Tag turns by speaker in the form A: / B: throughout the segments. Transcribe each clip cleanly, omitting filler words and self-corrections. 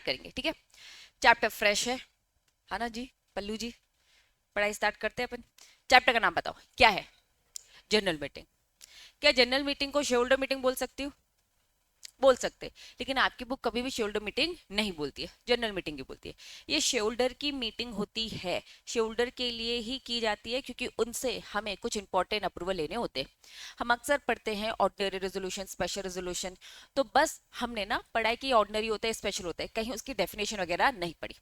A: करेंगे, ठीक है। चैप्टर फ्रेश है ना जी। पल्लू जी, पढ़ाई स्टार्ट करते हैं अपन। चैप्टर का नाम बताओ क्या है? General meeting. क्या जनरल मीटिंग को शेयर होल्डर मीटिंग बोल सकती हूँ? बोल सकते, लेकिन आपकी बुक कभी भी शेयर होल्डर मीटिंग नहीं बोलती है, जनरल मीटिंग ही बोलती है। ये शेयर होल्डर की मीटिंग होती है, शेयर होल्डर के लिए ही की जाती है, क्योंकि उनसे हमें कुछ इंपॉर्टेंट अप्रूवल लेने होते हैं। हम अक्सर पढ़ते हैं ऑर्डिनरी रेजोल्यूशन, स्पेशल रेजोल्यूशन, तो बस हमने ना पढ़ाई की ऑर्डिनरी होता है, स्पेशल होता है, कहीं उसकी डेफिनेशन वगैरह नहीं पढ़ी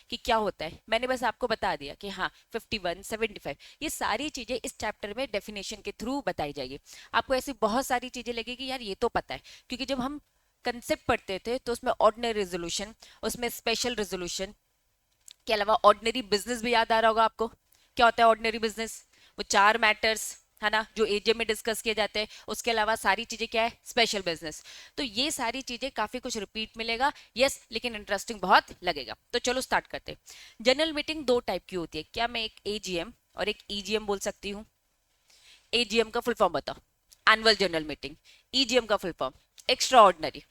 A: कि क्या होता है। मैंने बस आपको बता दिया कि हाँ 51, 75, ये सारी चीजें इस चैप्टर में डेफिनेशन के थ्रू बताई जाएगी। आपको ऐसी बहुत सारी चीजें लगेगी यार ये तो पता है, क्योंकि जब हम कंसेप्ट पढ़ते थे तो उसमें ऑर्डिनरी रेजोल्यूशन, उसमें स्पेशल रेजोल्यूशन के अलावा ऑर्डिनरी बिजनेस भी याद आ रहा होगा आपको। क्या होता है ऑर्डिनरी बिजनेस? वो 4 मैटर्स है ना जो एजीएम में डिस्कस किए जाते हैं, उसके अलावा सारी चीजें क्या है? Special business. तो ये सारी चीजें काफी कुछ रिपीट मिलेगा, यस, लेकिन इंटरेस्टिंग बहुत लगेगा। तो चलो स्टार्ट करते हैं। जनरल मीटिंग 2 टाइप की होती है। क्या मैं एक एजीएम और एक ईजीएम बोल सकती हूँ? एजीएम का फुल फॉर्म बताओ? Annual general meeting. ईजीएम का फुल फॉर्म? Extra ordinary.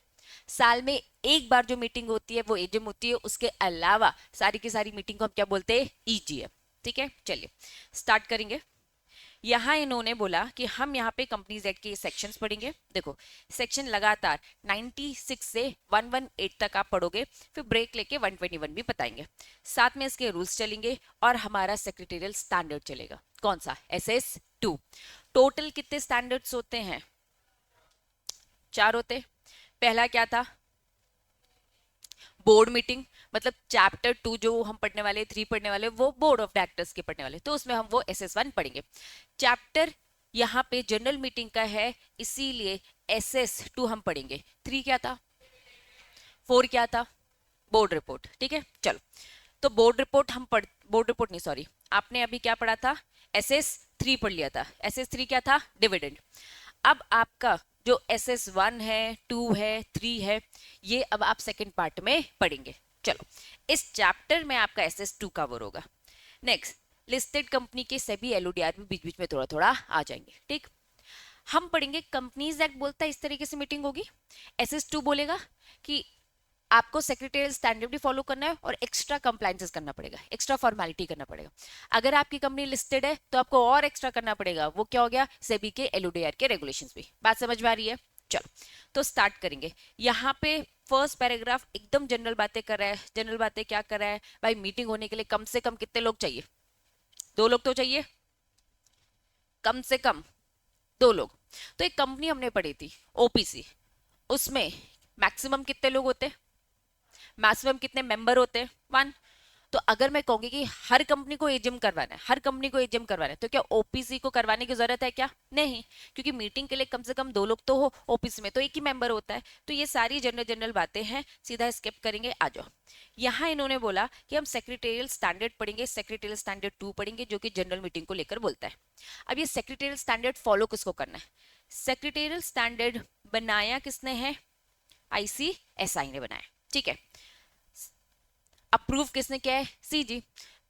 A: साल में एक बार जो मीटिंग होती है वो एजीएम होती है, उसके अलावा सारी की सारी मीटिंग को हम क्या बोलते हैं? ईजीएम। ठीक है, चलिए स्टार्ट करेंगे। यहाँ इन्होंने बोला कि हम यहाँ पे कंपनीज एक्ट के सेक्शंस पढ़ेंगे। देखो सेक्शन लगातार 96 से 118 तक आप पढ़ोगे, फिर ब्रेक लेके 121 भी बताएंगे, साथ में इसके रूल्स चलेंगे और हमारा सेक्रेटेरियल स्टैंडर्ड चलेगा। कौन सा? SS2। टोटल कितने स्टैंडर्ड्स होते हैं? 4 होते। पहला क्या था? Board meeting. मतलब चैप्टर 2 जो हम पढ़ने वाले, 3 पढ़ने वाले, वो बोर्ड ऑफ डायरेक्टर्स के पढ़ने वाले, तो उसमें हम वो SS1 पढ़ेंगे। चैप्टर यहाँ पे जनरल मीटिंग का है, इसीलिए SS2 हम पढ़ेंगे। 3 क्या था? 4 क्या था? Board report. ठीक है, चलो। तो बोर्ड रिपोर्ट हम पढ़, बोर्ड रिपोर्ट नहीं सॉरी, आपने अभी क्या पढ़ा था? SS3 पढ़ लिया था। SS3 क्या था? डिविडेंड। अब आपका जो SS1 है, 2 है, 3 है, ये अब आप सेकंड पार्ट में पढ़ेंगे। चलो, इस चैप्टर में आपका SS2 कवर होगा। नेक्स्ट, लिस्टेड कंपनी के सभी LODR में बीच बीच में थोड़ा थोड़ा आ जाएंगे। ठीक, हम पढ़ेंगे कंपनीज एक्ट बोलता है इस तरीके से मीटिंग होगी। SS2 बोलेगा कि आपको सेक्रेटरियल स्टैंडर्ड भी फॉलो करना है और एक्स्ट्रा कंप्लायंसेस करना पड़ेगा, एक्स्ट्रा फॉर्मेलिटी करना पड़ेगा। अगर आपकी कंपनी लिस्टेड है तो आपको और एक्स्ट्रा करना पड़ेगा। वो क्या हो गया? सेबी के LODR के रेगुलेशंस भी। बात समझ में आ रही है? चलो तो स्टार्ट करेंगे। यहाँ पे फर्स्ट पैराग्राफ एकदम जनरल बातें कर रहा है। जनरल बातें क्या कर रहा है भाई? मीटिंग होने के लिए कम से कम कितने लोग चाहिए? 2 लोग तो चाहिए, कम से कम 2 लोग। तो एक कंपनी हमने पढ़ी थी OPC, उसमें मैक्सिमम कितने लोग होते? मैक्सिमम कितने मेंबर होते हैं? 1। तो अगर मैं कहूंगी कि हर कंपनी को एजीएम करवाना है, हर कंपनी को एजीएम करवाना है, तो क्या ओपीसी को करवाने की जरूरत है क्या? नहीं, क्योंकि मीटिंग के लिए कम से कम 2 लोग तो हो, ओपीसी में तो एक ही मेंबर होता है। तो ये सारी जनरल जनरल बातें हैं, सीधा स्किप करेंगे, आ जाओ। यहाँ इन्होंने बोला कि हम सेक्रेटेरियल स्टैंडर्ड पढ़ेंगे, सेक्रेटेरियल स्टैंडर्ड 2 पढ़ेंगे, जो कि जनरल मीटिंग को लेकर बोलता है। अब ये सेक्रेटेरियल स्टैंडर्ड फॉलो किसको करना है? सेक्रेटेरियल स्टैंडर्ड बनाया किसने है? ICSI ने बनाया। ठीक है, अप्रूव किसने किया है? CG।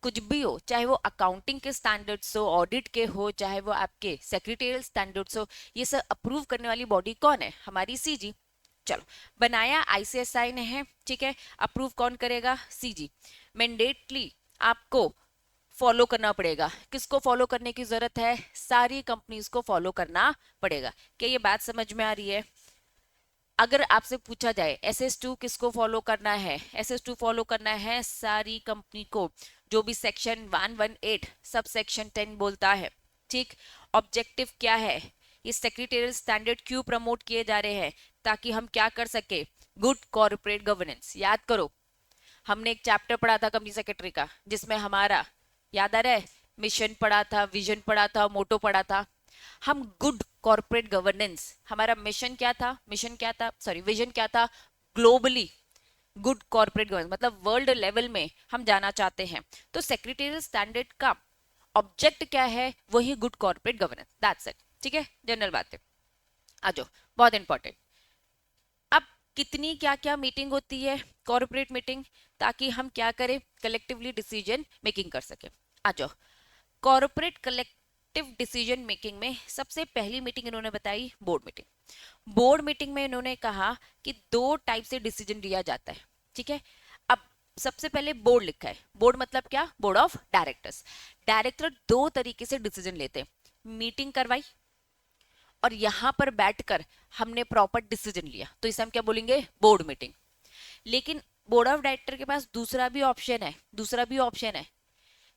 A: कुछ भी हो, चाहे वो अकाउंटिंग के स्टैंडर्ड्स हो, ऑडिट के हो, चाहे वो आपके सेक्रेटेरियल स्टैंडर्ड्स हो, ये सब अप्रूव करने वाली बॉडी कौन है? हमारी CG। चलो, बनाया ICSI ने है, ठीक है। अप्रूव कौन करेगा? CG। मैंडेटली आपको फॉलो करना पड़ेगा। किसको फॉलो करने की जरूरत है? सारी कंपनीज को फॉलो करना पड़ेगा। क्या ये बात समझ में आ रही है? अगर आपसे पूछा जाए SS2 किसको फॉलो करना है? SS2 फॉलो करना है सारी कंपनी को, जो भी सेक्शन 118 सब सेक्शन 10 बोलता है। ठीक, ऑब्जेक्टिव क्या है? ये सेक्रेटेरियल स्टैंडर्ड क्यों प्रमोट किए जा रहे हैं? ताकि हम क्या कर सके? Good corporate governance. याद करो, हमने एक चैप्टर पढ़ा था कंपनी सेक्रेटरी का, जिसमें हमारा याद आ रहा है, मिशन पढ़ा था, विजन पढ़ा था, मोटो पढ़ा था। हम गुड कॉर्पोरेट गवर्नेंस, हमारा मिशन क्या था? मिशन क्या था, सॉरी विजन क्या था? ग्लोबली गुड कॉर्पोरेट गवर्नेंस, मतलब वर्ल्ड लेवल में हम जाना चाहते हैं। तो सेक्रेटेरियल स्टैंडर्ड का ऑब्जेक्ट क्या है? वही good corporate governance, that's it. ठीक है, जनरल बात है। आ जाओ, बहुत इंपॉर्टेंट। अब कितनी क्या क्या मीटिंग होती है? कॉर्पोरेट मीटिंग, ताकि हम क्या करें? कलेक्टिवली डिसीजन मेकिंग कर सके। आ जाओ, कॉर्पोरेट कलेक्टिव डिसीजन मेकिंग में सबसे पहली मीटिंग इन्होंने बताई बोर्ड मीटिंग। बोर्ड मीटिंग में इन्होंने कहा कि 2 टाइप से डिसीजन लिया जाता है। ठीक है, सबसे पहले बोर्ड लिखा है, बोर्ड मतलब क्या, बोर्ड ऑफ डायरेक्टर्स। डायरेक्टर दो तरीके से डिसीजन लेते हैं, मीटिंग करवाई और यहां पर बैठकर हमने प्रॉपर डिसीजन लिया, तो इसे हम क्या बोलेंगे, बोर्ड मीटिंग। लेकिन बोर्ड ऑफ डायरेक्टर के पास दूसरा भी ऑप्शन है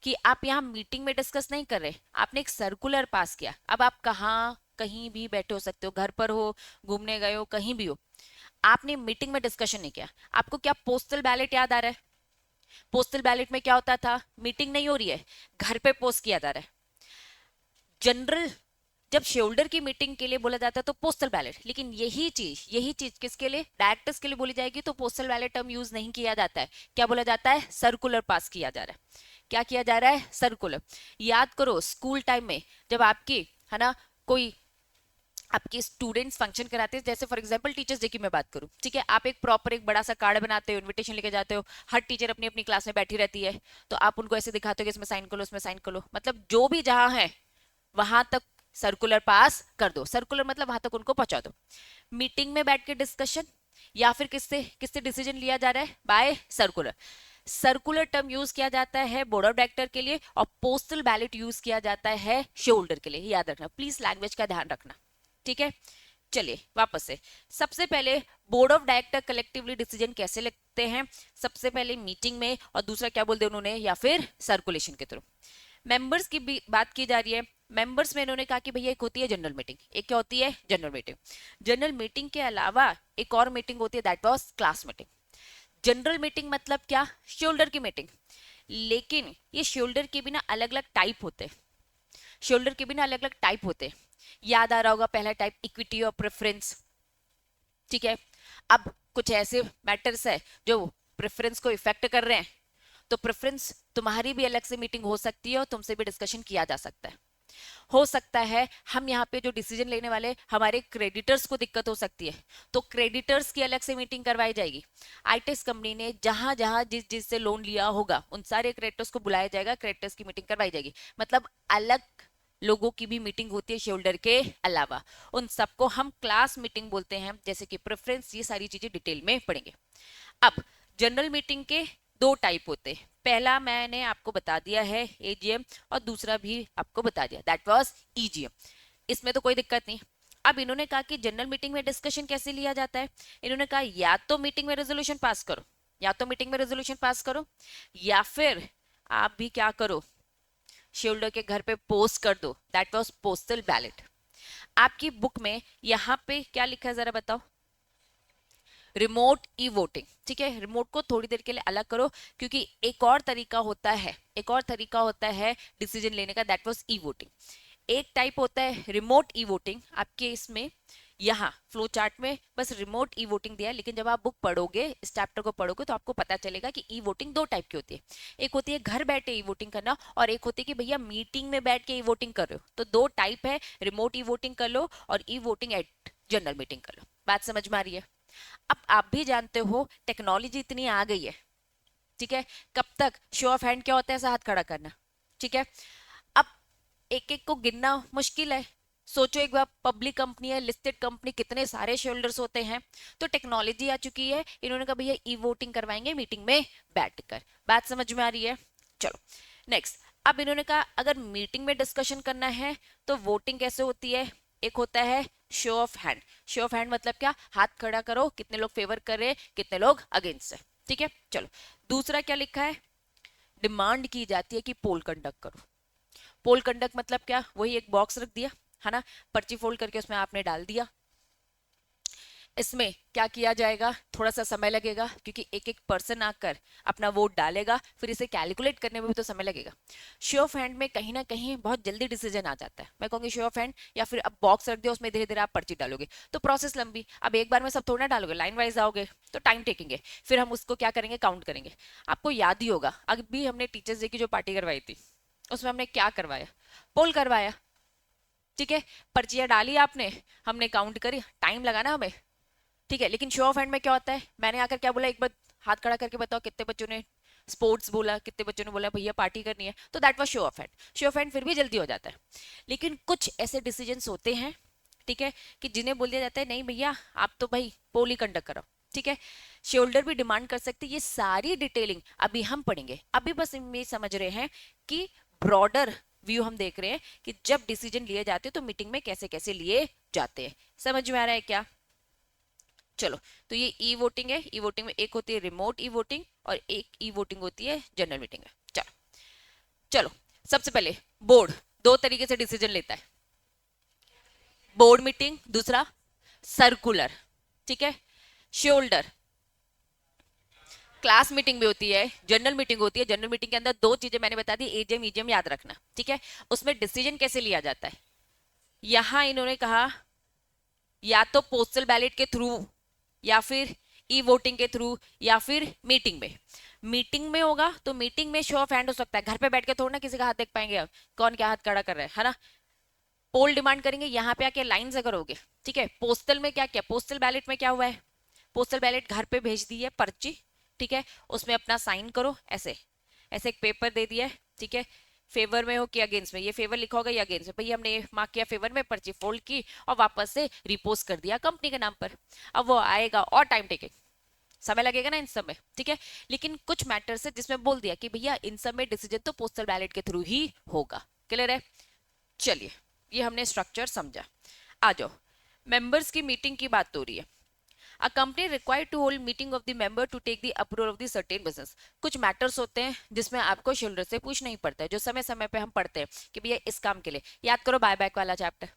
A: कि आप यहाँ मीटिंग में डिस्कस नहीं कर रहे, आपने एक सर्कुलर पास किया। अब आप कहाँ कहीं भी बैठे हो सकते हो, घर पर हो, घूमने गए हो, कहीं भी हो, आपने मीटिंग में डिस्कशन नहीं किया। आपको क्या पोस्टल बैलेट याद आ रहा है? पोस्टल बैलेट में क्या होता था, मीटिंग नहीं हो रही है, घर पे पोस्ट किया जा रहा है। जनरल जब शेल्डर की मीटिंग के लिए बोला जाता है तो पोस्टल बैलेट, लेकिन यही चीज किसके लिए, डायरेक्टर्स के लिए बोली जाएगी तो पोस्टल बैलेट टर्म यूज नहीं किया जाता है। क्या बोला जाता है, सर्कुलर पास किया जा रहा है। क्या किया जा रहा है, सर्कुलर। याद करो स्कूल टाइम में जब आपकी है ना कोई आपके स्टूडेंट्स फंक्शन कराते हैं, जैसे फॉर एग्जांपल टीचर्स डे की मैं बात करूं, ठीक है, आप एक प्रॉपर एक बड़ा सा कार्ड बनाते हो, इनविटेशन लेके जाते हो, हर टीचर अपनी अपनी क्लास में बैठी रहती है, तो आप उनको ऐसे दिखाते हो कि इसमें साइन कर लो, इसमें साइन कर लो, मतलब जो भी जहां है वहां तक सर्कुलर पास कर दो। सर्कुलर मतलब वहां तक उनको पहुंचा दो। मीटिंग में बैठ के डिस्कशन या फिर किससे किससे डिसीजन लिया जा रहा है, by circular. Circular term use किया जाता है बोर्ड ऑफ डायरेक्टर के लिए और पोस्टल बैलेट यूज किया जाता है शेल्डर के लिए। याद रखना प्लीज, लैंग्वेज का ध्यान रखना, ठीक है। चलिए वापस से, सबसे पहले board of director collectively decision कैसे लेते हैं, सबसे पहले मीटिंग में और दूसरा क्या बोलते हैं उन्होंने, या फिर सर्कुलेशन के थ्रू। मेंबर्स की भी बात की जा रही है। मेंबर्स में इन्होंने कहा कि भैया एक होती है जनरल मीटिंग, एक क्या होती है, जनरल मीटिंग। जनरल मीटिंग के अलावा एक और मीटिंग होती है, that was class meeting. General meeting मतलब क्या, शोल्डर की मीटिंग, लेकिन ये शोल्डर के भी ना अलग अलग टाइप होते हैं। शोल्डर के भी ना अलग अलग टाइप होते हैं। याद आ रहा होगा पहला टाइप इक्विटी और प्रेफरेंस, ठीक है। अब कुछ ऐसे मैटर्स है जो प्रेफरेंस को इफेक्ट कर रहे हैं, तो प्रेफरेंस तुम्हारी भी अलग से मीटिंग हो सकती है और तुमसे भी डिस्कशन किया जा सकता है। हो सकता है हम यहाँ पे जो डिसीजन लेने वाले हमारे क्रेडिटर्स को दिक्कत हो सकती है, तो क्रेडिटर्स की अलग से मीटिंग करवाई जाएगी। आईटीएस कंपनी ने जहां जहां जिस जिस से लोन लिया होगा उन सारे क्रेडिटर्स को बुलाया जाएगा, क्रेडिटर्स की मीटिंग करवाई जाएगी। मतलब अलग लोगों की भी मीटिंग होती है शोल्डर के अलावा, उन सबको हम क्लास मीटिंग बोलते हैं, जैसे कि प्रेफरेंस, ये सारी चीजें डिटेल में पढ़ेंगे। अब जनरल मीटिंग के दो टाइप होते हैं, पहला मैंने आपको बता दिया है एजीएम और दूसरा भी आपको बता दिया, दैट वाज ईजीएम। इसमें तो कोई दिक्कत नहीं। अब इन्होंने कहा कि जनरल मीटिंग में डिस्कशन कैसे लिया जाता है, इन्होंने कहा या तो मीटिंग में रेजोल्यूशन पास करो, या तो मीटिंग में रेजोल्यूशन पास करो, या फिर आप भी क्या करो, शेल्डर के घर पे पोस्ट कर दो, दैट वाज पोस्टल बैलेट। आपकी बुक में यहाँ पे क्या लिखा है जरा बताओ, रिमोट ई वोटिंग, ठीक है। रिमोट को थोड़ी देर के लिए अलग करो, क्योंकि एक और तरीका होता है, एक और तरीका होता है डिसीजन लेने का, दैट वाज ई वोटिंग। एक टाइप होता है रिमोट ई वोटिंग, आपके इसमें यहाँ फ्लो चार्ट में बस रिमोट ई वोटिंग दिया है, लेकिन जब आप बुक पढ़ोगे, इस चैप्टर को पढ़ोगे, तो आपको पता चलेगा कि ई वोटिंग दो टाइप की होती है। एक होती है घर बैठे ई वोटिंग करना, और एक होती है कि भैया मीटिंग में बैठ के ई वोटिंग कर रहे हो। तो दो टाइप है, रिमोट ई वोटिंग कर लो और e voting at general meeting कर लो। बात समझ में आ रही है? अब आप भी जानते हो टेक्नोलॉजी इतनी आ गई है, ठीक है। कब तक शो ऑफ हैंड क्या होता है, ऐसा हाथ खड़ा करना, ठीक है। अब एक एक को गिनना मुश्किल है, सोचो एक बार पब्लिक कंपनी है, लिस्टेड कंपनी, कितने सारे शेयरहोल्डर्स होते हैं। तो टेक्नोलॉजी आ चुकी है, इन्होंने कहा भैया ई वोटिंग करवाएंगे मीटिंग में बैठकर। बात समझ में आ रही है? चलो नेक्स्ट। अब इन्होंने कहा अगर मीटिंग में डिस्कशन करना है तो वोटिंग कैसे होती है, एक होता है show off hand. Show off hand मतलब क्या, हाथ खड़ा करो, कितने लोग फेवर कर रहे हैं, कितने लोग अगेंस्ट है, ठीक है। चलो दूसरा क्या लिखा है, डिमांड की जाती है कि पोल कंडक्ट करो। पोल कंडक्ट मतलब क्या, वही एक बॉक्स रख दिया है ना, पर्ची फोल्ड करके उसमें आपने डाल दिया। इसमें क्या किया जाएगा, थोड़ा सा समय लगेगा, क्योंकि एक एक पर्सन आकर अपना वोट डालेगा, फिर इसे कैलकुलेट करने में भी तो समय लगेगा। शो ऑफ हैंड में कहीं ना कहीं बहुत जल्दी डिसीजन आ जाता है। मैं कहूँगी शो ऑफ हैंड, या फिर अब बॉक्स रख दिया, उसमें धीरे धीरे आप पर्ची डालोगे, तो प्रोसेस लंबी। अब एक बार में सब थोड़ा डालोगे, लाइन वाइज आओगे तो टाइम टेकिंग है, फिर हम उसको क्या करेंगे, काउंट करेंगे। आपको याद ही होगा अभी हमने टीचर्स डे की जो पार्टी करवाई थी, उसमें हमने क्या करवाया, पोल करवाया, ठीक है। पर्चियां डाली आपने, हमने काउंट करी, टाइम लगा ना हमें, ठीक है। लेकिन शो ऑफ हैंड में क्या होता है, मैंने आकर क्या बोला, एक बार हाथ खड़ा करके बताओ कितने बच्चों ने स्पोर्ट्स बोला, कितने बच्चों ने बोला भैया पार्टी करनी है, तो that was show off hand. Show off hand फिर भी जल्दी हो जाता है। लेकिन कुछ ऐसे डिसीजंस होते हैं, ठीक है, कि जिन्हें बोल दिया जाता है नहीं भैया आप तो भाई पोल ही कंडक्ट करो, ठीक है, शेयर होल्डर भी डिमांड कर सकते हैं। ये सारी डिटेलिंग अभी हम पढ़ेंगे। अभी बस हम ये समझ रहे हैं कि ब्रॉडर व्यू हम देख रहे हैं कि जब डिसीजन लिए जाते हैं तो मीटिंग में कैसे कैसे लिए जाते हैं। समझ में आ रहा है क्या? चलो, तो ये ई वोटिंग है। ई वोटिंग में एक होती है रिमोट ई वोटिंग और एक ई वोटिंग होती है जनरल मीटिंग है। चलो चलो, सबसे पहले बोर्ड दो तरीके से डिसीजन लेता है, बोर्ड मीटिंग, दूसरा सर्कुलर। ठीक है, शोल्डर क्लास मीटिंग भी होती है, जनरल मीटिंग होती है। जनरल मीटिंग के अंदर दो चीजें मैंने बता दी, एजीएम ईजीएम याद रखना। ठीक है, उसमें डिसीजन कैसे लिया जाता है, यहां इन्होंने कहा या तो पोस्टल बैलेट के थ्रू या फिर ई वोटिंग के थ्रू या फिर मीटिंग में। मीटिंग में होगा तो मीटिंग में शो ऑफ हैंड हो सकता है, घर पे बैठ के थोड़ा ना किसी का हाथ देख पाएंगे आप कौन क्या हाथ खड़ा कर रहा है ना। पोल डिमांड करेंगे, यहाँ पे आके लाइन से करोगे। ठीक है, पोस्टल में क्या क्या, पोस्टल बैलेट में क्या हुआ है, पोस्टल बैलेट घर पे भेज दी है पर्ची। ठीक है, उसमें अपना साइन करो, ऐसे ऐसे एक पेपर दे दिया है। ठीक है, फेवर में हो कि अगेंस्ट में, ये फेवर लिखा होगा या अगेंस्ट में, भैया हमने ये मार्क किया फेवर में, पर्ची फोल्ड की और वापस से रिपोस्ट कर दिया कंपनी के नाम पर। अब वो आएगा और टाइम टेकिंग, समय लगेगा ना इन सब में। ठीक है, लेकिन कुछ मैटर्स है जिसमें बोल दिया कि भैया इन सब में डिसीजन तो पोस्टल बैलेट के थ्रू ही होगा। क्लियर है? चलिए, ये हमने स्ट्रक्चर समझा। आ जाओ, मेंबर्स की मीटिंग की बात हो रही है। A company required to hold meeting of the member to take the approval of the certain business। कुछ मैटर्स होते हैं जिसमें आपको शेयरहोल्डर से पूछना ही पड़ता है, जो समय समय पे हम पढ़ते हैं कि भैया इस काम के लिए। याद करो बायबैक वाला चैप्टर,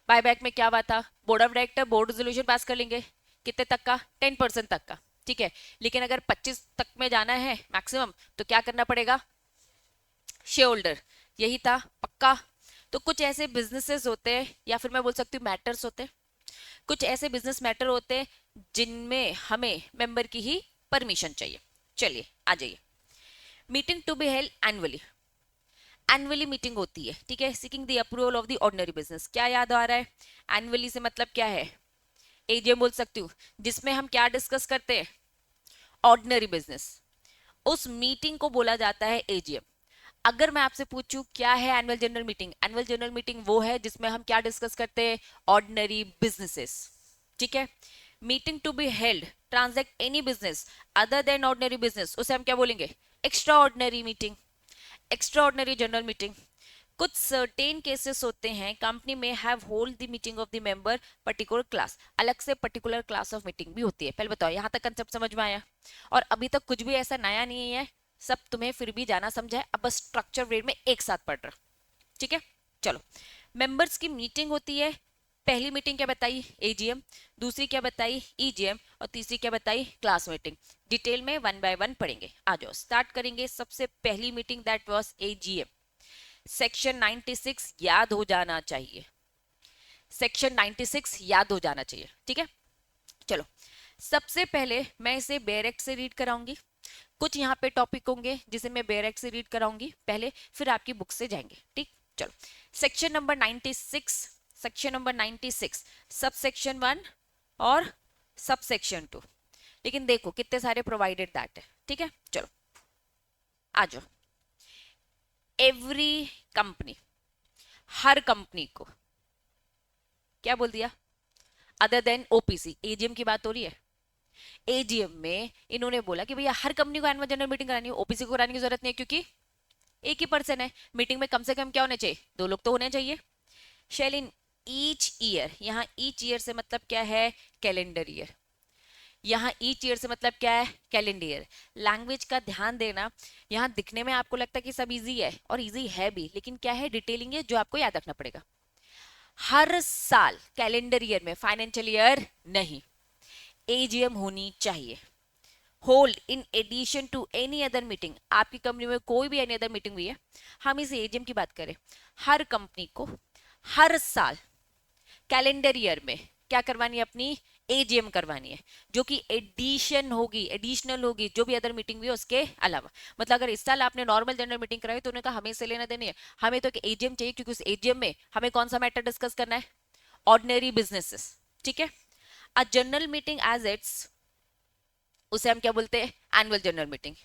A: बायबैक में क्या हुआ था, board of director board resolution pass कर लेंगे, कितने तक का, 10% तक का। ठीक है, लेकिन अगर 25 तक में जाना है मैक्सिमम तो क्या करना पड़ेगा, शेयर होल्डर। यही था पक्का। तो कुछ ऐसे बिजनेसेस होते हैं या फिर मैं बोल सकती हूँ मैटर्स होते हैं, कुछ ऐसे बिजनेस मैटर होते हैं जिनमें हमें मेंबर की ही परमिशन चाहिए। चलिए आ जाइए, meeting to be held annually. Annually meeting होती है। ठीक है, seeking the approval of the ordinary business. क्या याद आ रहा है, एनुअली से मतलब क्या है, एजीएम बोल सकती हूँ, जिसमें हम क्या डिस्कस करते हैं, ऑर्डिनरी बिजनेस। उस मीटिंग को बोला जाता है एजीएम। अगर मैं आपसे पूछूं क्या है annual general meeting, annual general meeting वो है जिसमें हम क्या डिस्कस करते हैं, ऑर्डिनरी बिजनेसेस। ठीक है, meeting to be held transact any business other than ordinary business, उसे हम क्या बोलेंगे, extra ordinary meeting, extra ordinary general meeting. कुछ सर्टेन केसेस होते हैं कंपनी में have hold the meeting of the member particular class, अलग से पर्टिकुलर क्लास ऑफ मीटिंग भी होती है। पहले बताओ यहाँ तक कंसेप्ट समझ में आया? और अभी तक कुछ भी ऐसा नया नहीं है, सब तुम्हें फिर भी जाना समझा है, अब बस स्ट्रक्चर वेट में एक साथ पढ़ रहा। ठीक है, चलो, मेंबर्स की मीटिंग होती है। पहली मीटिंग क्या बताई, एजीएम, दूसरी क्या बताई, ईजीएम, और तीसरी क्या बताई, क्लास मीटिंग। डिटेल में वन बाय वन पढ़ेंगे। आ जाओ स्टार्ट करेंगे। सबसे पहली meeting that was AGM. Section 96 याद हो जाना चाहिए, सेक्शन 96 याद हो जाना चाहिए। ठीक है, चलो, सबसे पहले मैं इसे बेरेक्ट से रीड कराऊंगी। कुछ यहाँ पे टॉपिक होंगे जिसे मैं बेरेक्ट से रीड कराऊंगी पहले, फिर आपकी बुक से जाएंगे। ठीक, चलो, section number 96, section number 96, sub section 1 और सब सेक्शन 2। लेकिन देखो कितने सारे प्रोवाइडेड दैट है। ठीक है, चलो आ जाओ। एवरी कंपनी, हर कंपनी को क्या बोल दिया, अदर देन ओपीसी, एजीएम की बात हो रही है। एजीएम में इन्होंने बोला कि भैया हर कंपनी को एनुअल जनरल मीटिंग करानी है, ओपीसी को कराने की जरूरत नहीं है क्योंकि एक ही पर्सन है। मीटिंग में कम से कम क्या होने चाहिए, 2 लोग तो होने चाहिए। शेल इन ईच ईयर, यहाँ ईच ईयर से मतलब क्या है, कैलेंडर ईयर। यहाँ ईच ईयर से मतलब क्या है, कैलेंडर ईयर। लैंग्वेज का ध्यान देना, यहाँ दिखने में आपको लगता है कि सब इजी है और इजी है भी, लेकिन क्या है, डिटेलिंग है जो आपको याद रखना पड़ेगा। हर साल कैलेंडर ईयर में, फाइनेंशियल ईयर नहीं, एजीएम होनी चाहिए। Hold in addition to any other meeting, आपकी कंपनी में कोई भी एनी अदर मीटिंग हुई है, हम इस एजीएम की बात करें, हर कंपनी को हर साल कैलेंडर ईयर में क्या करवानी है, अपनी एजीएम करवानी है, जो कि एडिशन होगी, एडिशनल होगी, जो भी अदर मीटिंग हुई है उसके अलावा। मतलब अगर इस साल आपने नॉर्मल जनरल मीटिंग कराई तो उन्होंने कहा हमें इससे लेना देनी है, हमें तो एजीएम चाहिए क्योंकि उस एजीएम में हमें कौन सा मैटर डिस्कस करना है, ऑर्डिनरी बिजनेसेस। ठीक है, a general meeting as its, उसे हम क्या बोलते हैं, annual general meeting.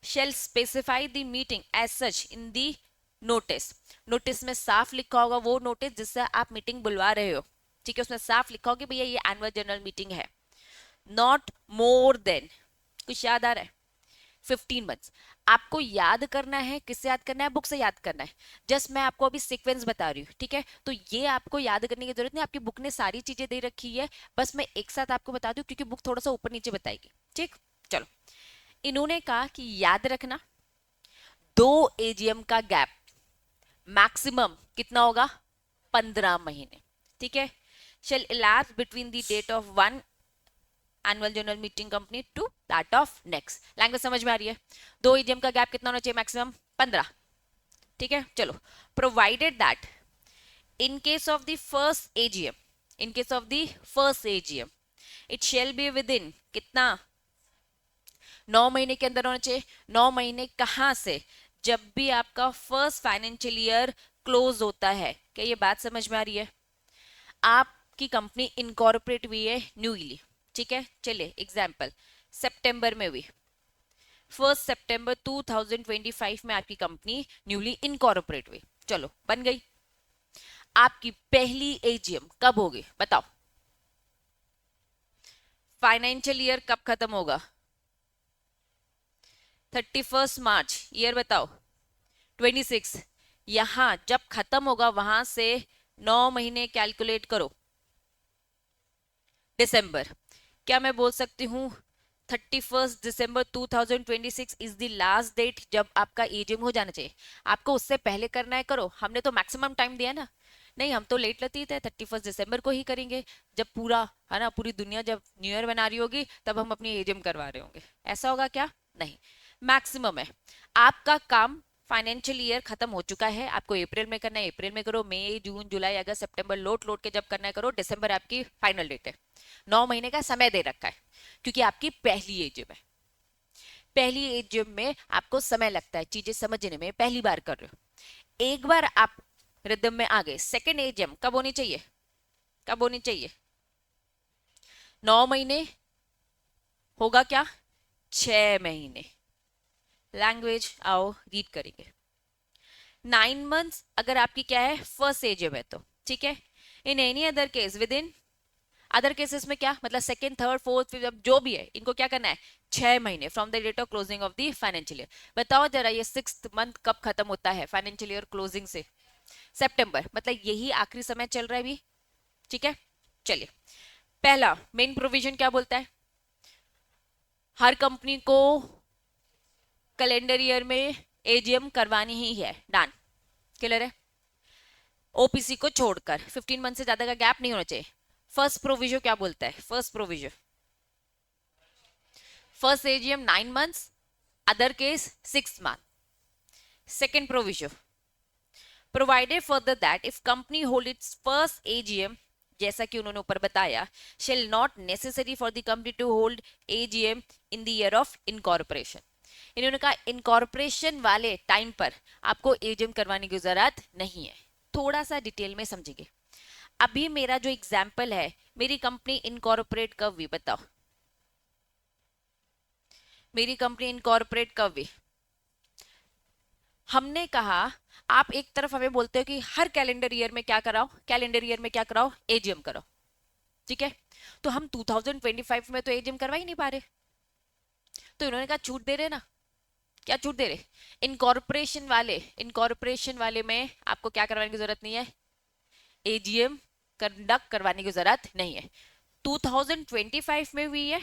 A: Shall specify the meeting as such in the notice, notice में साफ लिखा होगा वो नोटिस जिससे आप मीटिंग बुलवा रहे हो। ठीक है, उसमें साफ लिखा होगा भैया ये एनुअल जनरल मीटिंग है। नॉट मोर देन, कुछ याद आ रहा है? 15 months। आपको याद करना है, किससे याद करना है? बुक से याद करना है। जस्ट मैं आपको अभी सीक्वेंस बता रही हूँ, ठीक है? तो ये आपको याद करने की जरूरत नहीं, आपकी बुक ने सारी चीजें दे रखी है, बस मैं एक साथ आपको बता दूं क्योंकि बुक थोड़ा सा ऊपर नीचे बताएगी, ठीक? चलो, इन्होंने कहा कि याद रखना 2 AGM का गैप मैक्सिमम कितना होगा? 15 महीने, ठीक है? Shall elapse between the date of one annual general meeting company to that of next. Language समझ में आ रही है? 2 AGM का गैप कितना होना चाहिए? मैक्सिमम 15, ठीक है? चलो, provided that in case of the first AGM, in case of the first AGM it shall be with in कितना? 9 महीने के अंदर होना चाहिए। 9 महीने कहां से? जब भी आपका फर्स्ट फाइनेंशियल ईयर क्लोज होता है। क्या ये बात समझ में आ रही है? आपकी कंपनी इनकॉर्पोरेट हुई है न्यूली, ठीक है? चलिए एग्जाम्पल, सितंबर में हुई, 1 सितंबर 2025 में आपकी कंपनी न्यूली इनकॉर्पोरेट हुई, चलो बन गई। आपकी पहली एजीएम कब होगी बताओ? फाइनेंशियल ईयर कब खत्म होगा? 31 मार्च, ईयर बताओ? 26। यहां जब खत्म होगा वहां से 9 महीने कैलकुलेट करो, दिसंबर। क्या मैं बोल सकती हूँ 31 दिसंबर 2026 इज द लास्ट डेट जब आपका एजीएम हो जाना चाहिए? आपको उससे पहले करना है करो, हमने तो मैक्सिमम टाइम दिया ना। नहीं, हम तो लेट लतीत है, 31 दिसंबर को ही करेंगे, जब पूरा है ना, पूरी दुनिया जब न्यू ईयर बना रही होगी तब हम अपनी एजीएम करवा रहे होंगे। ऐसा होगा क्या? नहीं, मैक्सिमम है। आपका काम फाइनेंशियल ईयर खत्म हो चुका है, आपको अप्रैल में करना है अप्रैल में करो, मई जून जुलाई अगस्त सितंबर लोट लोट के जब करना है करो, दिसंबर आपकी फाइनल डेट है। 9 महीने का समय दे रखा है क्योंकि आपकी पहली एजीएम है। पहली एजीएम में आपको समय लगता है चीजें समझने में, पहली बार कर रहे हो। एक बार आप रिदम में आ गए, सेकेंड एजीएम कब होनी चाहिए? कब होनी चाहिए? 9 महीने होगा क्या? 6 महीने। लैंग्वेज आओ रीड करेंगे। 9 मंथ्स अगर आपकी क्या है? फर्स्ट एजीएम है तो ठीक है। In any other case with in other cases में क्या मतलब? सेकंड थर्ड फोर्थ फिफ्थ जो भी है, इनको क्या करना है? 6 महीने from the date of closing of the financial year. बताओ जरा, ये 6th मंथ कब खत्म होता है फाइनेंशियल ईयर क्लोजिंग से? सितंबर, मतलब यही आखिरी समय चल रहा है अभी, ठीक है? चलिए, पहला मेन प्रोविजन क्या बोलता है? हर कंपनी को कैलेंडर ईयर में एजीएम करवानी ही है, डन, क्लियर है? ओपीसी को छोड़कर 15 मंथ से ज्यादा का गैप नहीं होना चाहिए। फर्स्ट प्रोविजन क्या बोलता है? First provision, first AGM 9 months, other case 6 month. Second provision, provided further that if company hold its first AGM, जैसा कि उन्होंने ऊपर बताया, shall not necessary for the company to hold AGM in the year of incorporation. इन्होंने कहा incorporation वाले time पर आपको एजीएम करवाने की जरूरत नहीं है। थोड़ा सा डिटेल में समझेंगे। अभी मेरा जो एग्जाम्पल है, मेरी कंपनी इनकॉर्पोरेट कब हुई बताओ? मेरी कंपनी इनकॉर्पोरेट कब हुई? हमने कहा आप एक तरफ हमें बोलते हो कि हर कैलेंडर ईयर में क्या कराओ, कैलेंडर ईयर में क्या कराओ? एजीएम करो, ठीक है? तो हम 2025 में तो एजीएम करवा ही नहीं पा रहे, तो इन्होंने कहा छूट दे रहे ना। क्या छूट दे रहे? इनकॉर्पोरेशन वाले में आपको क्या करवाने की जरूरत नहीं है? एजीएम कंडक्ट करवाने की जरूरत नहीं है। 2025 में हुई है,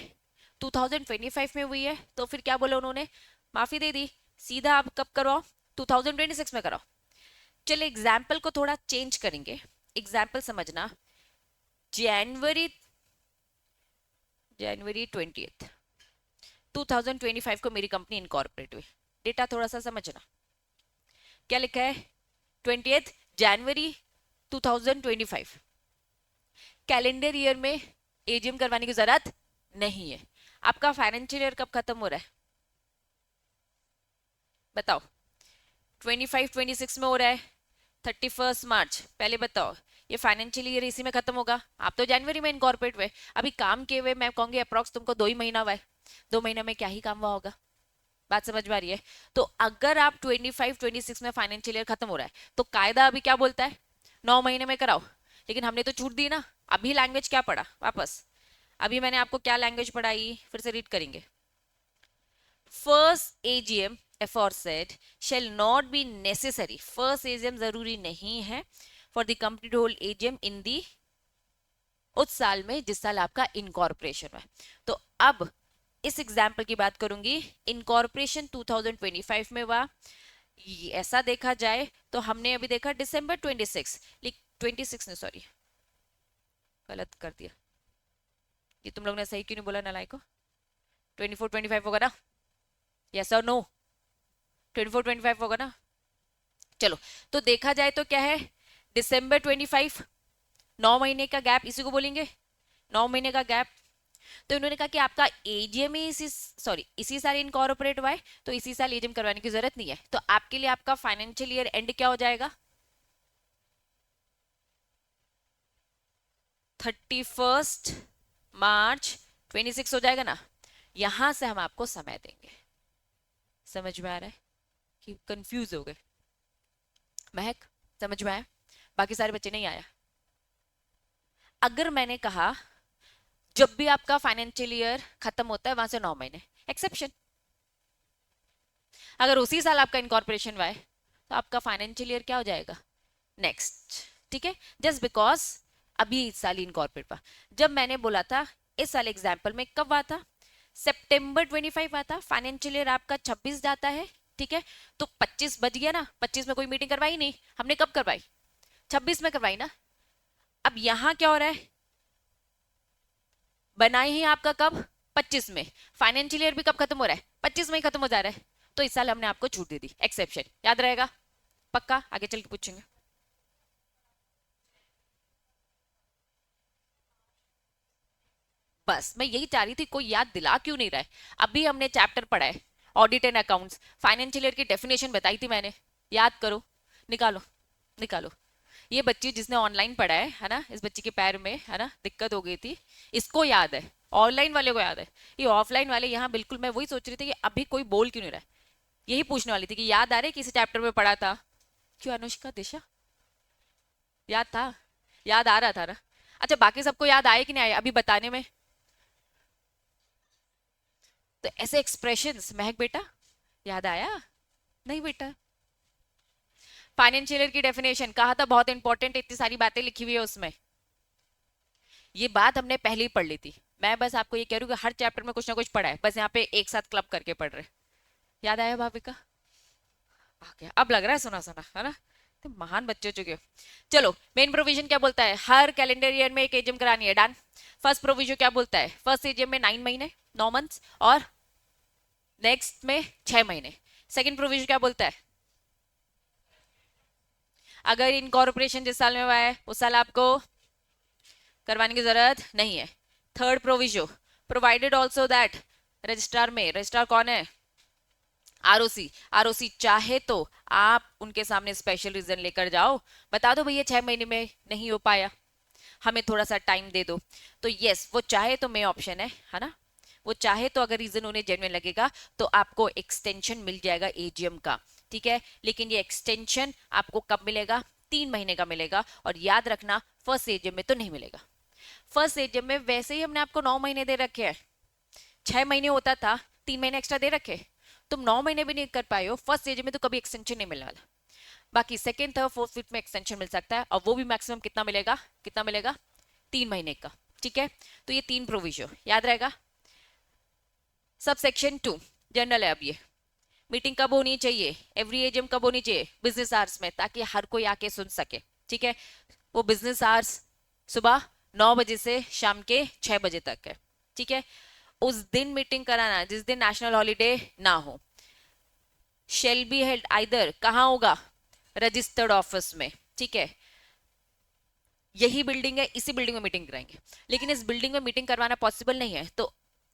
A: 2025 में हुई है, तो फिर क्या बोला उन्होंने? माफी दे दी, सीधा आप कब करो? 2026 में करो। चलिए एग्जाम्पल को थोड़ा चेंज करेंगे, एग्जाम्पल समझना। जनवरी जनवरी 20 2025 को मेरी कंपनी इनकॉर्पोरेट हुई। डेटा थोड़ा सा समझना, क्या लिखा है? 20 जनवरी 2025। कैलेंडर ईयर में एजीएम करवाने की जरूरत नहीं है। आपका फाइनेंशियल ईयर कब खत्म हो रहा है बताओ? 25-26 में हो रहा है, 31 मार्च। पहले बताओ, ये फाइनेंशियल ईयर इसी में खत्म होगा। आप तो जनवरी में इनकॉर्पोरेट हुए, अभी काम किए हुए मैं कहूंगी अप्रोक्स तुमको 2 ही महीना हुआ है। 2 महीने में क्या ही काम हुआ होगा? बात समझ में आ रही है? तो अगर आप 25-26 में फाइनेंशियल ईयर खत्म हो रहा है, तो कायदा अभी क्या बोलता है? 9 महीने में कराओ, लेकिन हमने तो छूट दी ना। अभी लैंग्वेज क्या पढ़ा वापस? अभी मैंने आपको क्या लैंग्वेज पढ़ाई, फिर से रीड करेंगे. First AGM aforesaid shall not be necessary. First AGM जरूरी नहीं है for the company to hold AGM in the उस साल में जिस साल आपका इनकॉर्पोरेशन है. तो अब इस एग्जाम्पल की बात करूंगी. इनकॉर्पोरेशन 2025 में हुआ. ऐसा देखा जाए तो हमने अभी देखा दिसंबर 26, 26 ने, सॉरी गलत कर दिया. ये तुम लोग ने सही क्यों नहीं बोला नालायक को? 24 25 होगा ना? यस और नो? 24 25 होगा ना? चलो, तो देखा जाए तो क्या है, दिसंबर 25, 9 महीने का गैप, इसी को बोलेंगे 9 महीने का गैप. तो इन्होंने कहा कि आपका एजीएम ही इसी साल इनकॉर्पोरेट हुआ है, तो इसी साल एजीएम करवाने की जरूरत नहीं है. तो आपके लिए आपका फाइनेंशियल ईयर एंड क्या हो जाएगा? 31 मार्च 26 हो जाएगा ना. यहां से हम आपको समय देंगे. समझ में आ रहा है कि कंफ्यूज हो गए? महक समझ में आया? बाकी सारे बच्चे नहीं आया? अगर मैंने कहा जब भी आपका फाइनेंशियल ईयर खत्म होता है वहां से 9 महीने एक्सेप्शन. अगर उसी साल आपका इनकॉर्पोरेशन हुआ है तो आपका फाइनेंशियल ईयर क्या हो जाएगा? नेक्स्ट. ठीक है, जस्ट बिकॉज अभी इस साल इनकॉर्पोरेट हुआ. जब मैंने बोला था इस साल एग्जाम्पल में कब हुआ था? सितंबर 25 आता. फाइनेंशियल ईयर आपका 26 जाता है. ठीक है, तो 25 बच गया ना. 25 में कोई मीटिंग करवाई नहीं हमने. कब करवाई? 26 में करवाई ना. अब यहां क्या हो रहा है, बनाए ही आपका कब? 25 में. फाइनेंशियल ईयर भी कब खत्म हो रहा है? 25 में ही खत्म हो जा रहा है. तो इस साल हमने आपको छूट दे दी. एक्सेप्शन याद रहेगा? पक्का? आगे चल के पूछेंगे. बस मैं यही चाह रही थी, कोई याद दिला क्यों नहीं रहा है. अभी हमने चैप्टर पढ़ा है audit and accounts. Financial year की डेफिनेशन बताई थी मैंने. याद करो, निकालो निकालो. ये बच्ची जिसने ऑनलाइन पढ़ा है ना, इस बच्ची के पैर में है ना दिक्कत हो गई थी, इसको याद है. ऑनलाइन वाले को याद है. ये ऑफलाइन वाले यहाँ बिल्कुल, मैं वही सोच रही थी कि अभी कोई बोल क्यों नहीं रहा है. यही पूछने वाली थी कि याद आ रहा है किसी चैप्टर में पढ़ा था. क्यों अनुष्का, दिशा याद था? याद आ रहा था ना? अच्छा, बाकी सबको याद आए कि नहीं आए अभी बताने में? तो ऐसे एक्सप्रेशंस, महक बेटा याद आया? नहीं बेटा. फाइनेंशियल ईयर की डेफिनेशन कहा था बहुत इंपॉर्टेंट, इतनी सारी बातें लिखी हुई है उसमें. ये बात हमने पहले ही पढ़ ली थी. मैं बस आपको ये कह रही हूँ कि हर चैप्टर में कुछ ना कुछ पढ़ा है, बस यहाँ पे एक साथ क्लब करके पढ़ रहे. याद आया भाविका? आ गया, अब लग रहा है सुना सुना है ना. तो महान बच्चे हो चुके हो. चलो, मेन प्रोविजन क्या बोलता है? हर कैलेंडर ईयर में एक एजीएम करानी है. डन. फर्स्ट प्रोविजन क्या बोलता है? फर्स्ट एजीएम में 9 महीने, 9 मंथ्स, और नेक्स्ट में 6 महीने. सेकंड प्रोविजन क्या बोलता है? अगर इनकॉर्पोरेशन जिस साल में हुआ है उस साल आपको करवाने की जरूरत नहीं है. Third proviso, provided also that registrar में, रजिस्ट्रार कौन है? आरओसी. आरओसी चाहे तो आप उनके सामने स्पेशल रीजन लेकर जाओ, बता दो भैया 6 महीने में नहीं हो पाया, हमें थोड़ा सा टाइम दे दो. तो यस, वो चाहे तो मे ऑप्शन है ना. वो चाहे तो अगर रीजन उन्हें जेन्युइन लगेगा तो आपको एक्सटेंशन मिल जाएगा एजीएम का. ठीक है, लेकिन ये एक्सटेंशन आपको कब मिलेगा? 3 महीने का मिलेगा. और याद रखना, फर्स्ट एजीएम में तो नहीं मिलेगा. फर्स्ट एजीएम में वैसे ही हमने आपको 9 महीने दे रखे हैं. 6 महीने होता था, 3 महीने एक्स्ट्रा दे रखे. तुम 9 महीने भी नहीं कर पाए हो फर्स्ट एजीएम में, तो कभी एक्सटेंशन नहीं मिलने वाला. बाकी सेकेंड थर्ड फोर्थ फिफ्थ में एक्सटेंशन मिल सकता है, और वो भी मैक्सिमम कितना मिलेगा? कितना मिलेगा? 3 महीने का. ठीक है, तो ये 3 प्रोविजन याद रहेगा. सब सेक्शन 2 जनरल है. अब ये मीटिंग कब होनी चाहिए? एवरी एजीएम कब होनी चाहिए? बिजनेस आवर्स में, ताकि हर कोई आके सुन सके. ठीक है, वो बिजनेस आवर्स सुबह 9 बजे से शाम के 6 बजे तक है. ठीक है, उस दिन मीटिंग कराना जिस दिन नेशनल हॉलीडे ना हो. शेल बी हेल्ड आइदर, कहाँ होगा? रजिस्टर्ड ऑफिस में. ठीक है, यही बिल्डिंग है, इसी बिल्डिंग में मीटिंग कराएंगे. लेकिन इस बिल्डिंग में मीटिंग करवाना पॉसिबल नहीं है, तो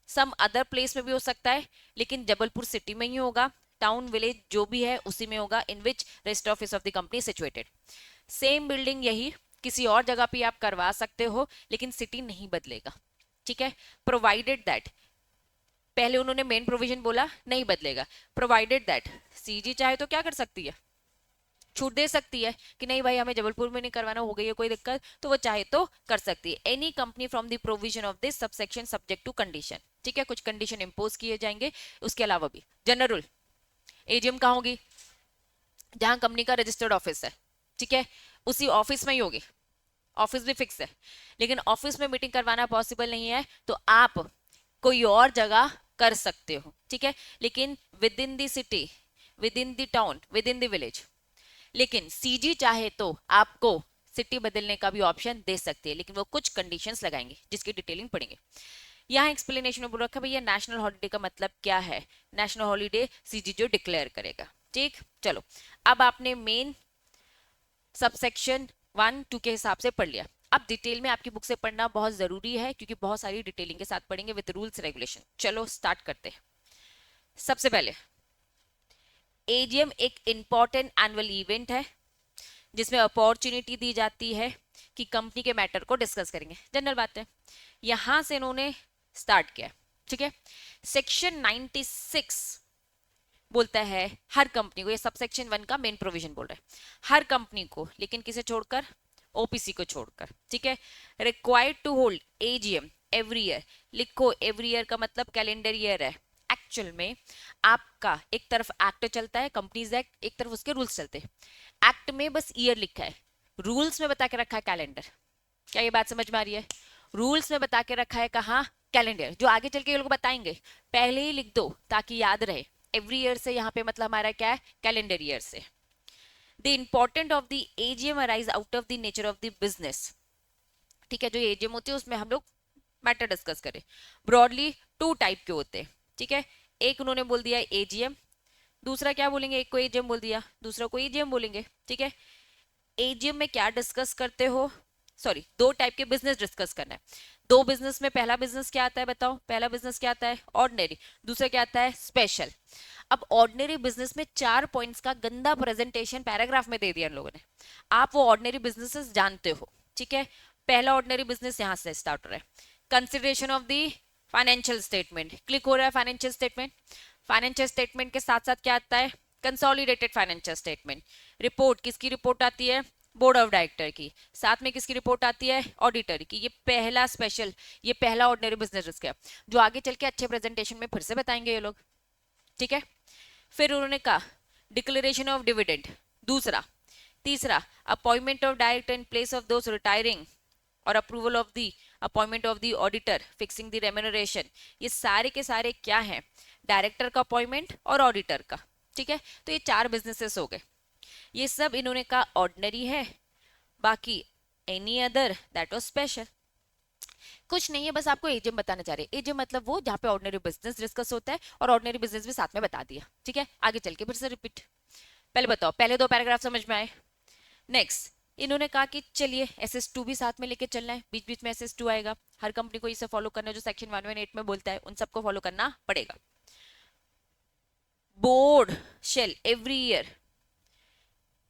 A: सम अदर प्लेस में भी हो सकता है, लेकिन जबलपुर सिटी में ही होगा. टाउन विलेज जो भी है उसी में होगा, in which rest office of the company situated. Same building यही किसी और जगह पे आप करवा सकते हो, लेकिन सिटी नहीं बदलेगा. ठीक है, प्रोवाइडेड दैट, पहले उन्होंने मेन प्रोविजन बोला नहीं बदलेगा. प्रोवाइडेड दैट, सीजी चाहे तो क्या कर सकती है? छूट दे सकती है कि नहीं भाई हमें जबलपुर में नहीं करवाना, हो गई है कोई दिक्कत, तो वो चाहे तो कर सकती है। Any company from the provision of this subsection subject to condition, ठीक है, कुछ कंडीशन इंपोज किए जाएंगे। उसके अलावा भी जनरल रूल, एजीएम कहाँ होगी, जहां कंपनी का रजिस्टर्ड ऑफिस है, ठीक है, उसी ऑफिस में ही होगी, ऑफिस भी फिक्स है। लेकिन ऑफिस में मीटिंग करवाना पॉसिबल नहीं है तो आप कोई और जगह कर सकते हो, ठीक है, लेकिन with in the city, with in the town, with in the village. लेकिन सीजी चाहे तो आपको सिटी बदलने का भी ऑप्शन दे सकती है, लेकिन वो कुछ कंडीशंस लगाएंगे जिसकी डिटेलिंग पढ़ेंगे। यहाँ एक्सप्लेनेशन में बोल रखा है भैया नेशनल हॉलीडे का मतलब क्या है, नेशनल हॉलीडे सीजी जो डिक्लेयर करेगा, ठीक। चलो अब आपने मेन सबसेक्शन 1, 2 के हिसाब से पढ़ लिया। अब डिटेल में आपकी बुक से पढ़ना बहुत जरूरी है क्योंकि बहुत सारी डिटेलिंग के साथ पढ़ेंगे विद रूल्स रेगुलेशन। चलो स्टार्ट करते हैं। सबसे पहले एजीएम एक इंपॉर्टेंट एनुअल इवेंट है जिसमें अपॉर्चुनिटी दी जाती है कि कंपनी के मैटर को डिस्कस करेंगे, जनरल बात है। यहां से इन्होंने स्टार्ट किया, ठीक है। सेक्शन 96 बोलता है हर कंपनी को, ये सबसेक्शन 1 का मेन प्रोविजन बोल रहा है, हर कंपनी को, लेकिन किसे छोड़कर, ओपीसी को छोड़कर, ठीक है, required to hold AGM every year. लिखो एवरी ईयर का मतलब कैलेंडर ईयर है। एक्चुअल में आपका एक तरफ एक्ट चलता है, कंपनीज एक्ट, एक तरफ उसके रूल्स चलते हैं। एक्ट में बस ईयर लिखा है, रूल्स में बता के रखा है कैलेंडर। क्या ये बात समझ में आ रही है? रूल्स में बता के रखा है कहाँ, कैलेंडर। जो आगे चल के ये लोग बताएंगे पहले ही लिख दो ताकि याद रहे। एवरी ईयर से यहाँ पे मतलब हमारा क्या है, कैलेंडर ईयर से। The important of the AGM arise out of the nature of the business, ठीक है। जो एजीएम होती है उसमें हम लोग मैटर डिस्कस करें। ब्रॉडली 2 टाइप के होते हैं, ठीक है। एक उन्होंने बोल दिया एजीएम, दूसरा क्या बोलेंगे, एक को एजीएम बोल दिया, दूसरा को एजीएम बोलेंगे, ठीक है। एजीएम में क्या डिस्कस करते हो, सॉरी 2 टाइप के बिजनेस डिस्कस करना है। 2 बिजनेस में पहला बिजनेस क्या आता है बताओ, पहला बिजनेस क्या आता है, ऑर्डिनरी, दूसरा क्या आता है, स्पेशल। अब ऑर्डिनरी बिजनेस में 4 पॉइंट्स का गंदा प्रेजेंटेशन पैराग्राफ में दे दिया इन लोगों ने। आप वो ऑर्डिनरी बिजनेसेस जानते हो, ठीक है। पहला ऑर्डिनरी बिजनेस यहां से स्टार्ट हो रहा है, consideration of the financial statement. Click हो रहा है फाइनेंशियल स्टेटमेंट। फाइनेंशियल स्टेटमेंट के साथ साथ क्या आता है, कंसोलिडेटेड फाइनेंशियल स्टेटमेंट। रिपोर्ट किसकी रिपोर्ट आती है, बोर्ड ऑफ डायरेक्टर की। साथ में किसकी रिपोर्ट आती है, ऑडिटर की। ये पहला स्पेशल, ये पहला ऑर्डिनरी बिजनेस रिस्क है, जो आगे चल के अच्छे प्रेजेंटेशन में फिर से बताएंगे ये लोग, ठीक है। फिर उन्होंने कहा डिक्लेरेशन ऑफ डिविडेंड, दूसरा। तीसरा appointment of director in place of those retiring और approval of the appointment of the auditor fixing the remuneration. ये सारे के सारे क्या हैं, डायरेक्टर का अपॉइंटमेंट और ऑडिटर का, ठीक है। तो ये 4 बिजनेसेस हो गए। ये सब इन्होंने कहा ऑर्डिनरी है, बाकी any other that was special. कुछ नहीं है, बस आपको एजीएम बताना चाह रहे हैं। एजीएम मतलब वो जहां पे ऑर्डिनरी बिजनेस डिस्कस होता है, और ऑर्डिनरी बिजनेस भी साथ में बता दिया, ठीक है। आगे चल के फिर से रिपीट। पहले बताओ, पहले 2 पैराग्राफ समझ में आए। नेक्स्ट इन्होंने कहा कि चलिए SS2 भी साथ में लेके चलना है, बीच बीच में SS2 आएगा, हर कंपनी को इसे फॉलो करना है, जो सेक्शन 118 में बोलता है उन सबको फॉलो करना पड़ेगा। Board shall every year,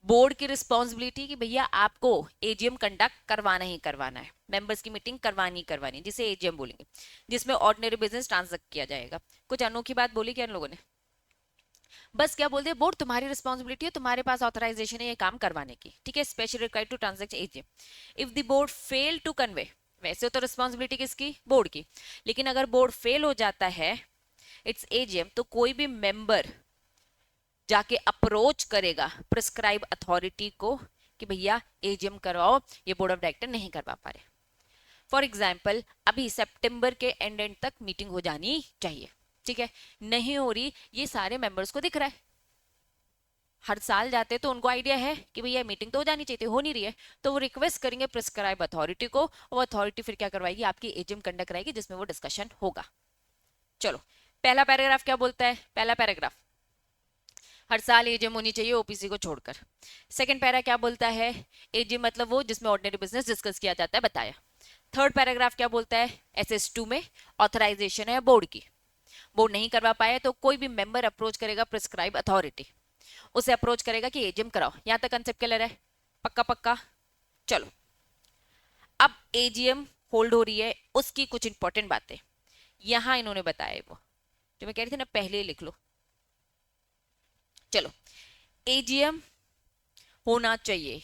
A: board की रिस्पॉन्सिबिलिटी कि भैया आपको एजीएम कंडक्ट करवाना ही करवाना है, मेंबर्स की मीटिंग करवानी करवानी, जिसे एजीएम बोलेंगे, जिसमें ऑर्डिनरी बिजनेस ट्रांसैक्ट किया जाएगा। कुछ अनोखी बात बोली क्या इन लोगों ने? बस क्या बोलते हैं, बोर्ड तुम्हारी रिस्पॉन्सिबिलिटी है, तुम्हारे पास ऑथराइजेशन है ये काम करवाने की, ठीक है। Special required to transact AGM if the board fail to convey. वैसे तो रिस्पॉन्सिबिलिटी किसकी, बोर्ड की, लेकिन अगर बोर्ड फेल हो जाता है इट्स एजीएम, तो कोई भी मेंबर जाके अप्रोच करेगा प्रिस्क्राइब अथॉरिटी को कि भैया एजीएम करवाओ, ये बोर्ड ऑफ डायरेक्टर नहीं करवा पा रहे। फॉर एग्जाम्पल अभी सितंबर के एंड तक मीटिंग हो जानी चाहिए, ठीक है, नहीं हो रही, ये सारे मेंबर्स को दिख रहा है। हर साल जाते तो उनको आइडिया है कि भैया मीटिंग तो हो जानी चाहिए, हो नहीं रही है, तो वो रिक्वेस्ट करेंगे प्रिस्क्राइब अथॉरिटी को, और अथॉरिटी फिर क्या करवाएगी, आपकी एजीएम कंडक्ट कराएगी जिसमें वो डिस्कशन होगा। चलो पहला पैराग्राफ क्या बोलता है, पहला पैराग्राफ हर साल एजीएम होनी चाहिए ओपीसी को छोड़कर। सेकंड पैरा क्या बोलता है, एजीएम मतलब वो जिसमें ऑर्डिनरी बिजनेस डिस्कस किया जाता है, बताया। थर्ड पैराग्राफ क्या बोलता है, SS2 में ऑथराइजेशन है बोर्ड की, बोर्ड नहीं करवा पाए तो कोई भी मेंबर अप्रोच करेगा प्रिस्क्राइब अथॉरिटी, उसे अप्रोच करेगा कि एजीएम कराओ। यहां तक कंसेप्ट क्लियर है, पक्का पक्का। चलो अब एजीएम होल्ड हो रही है, उसकी कुछ इंपॉर्टेंट बातें यहां इन्होंने बताया, वो जो मैं कह रही थी ना पहले लिख लो। चलो एजीएम होना चाहिए,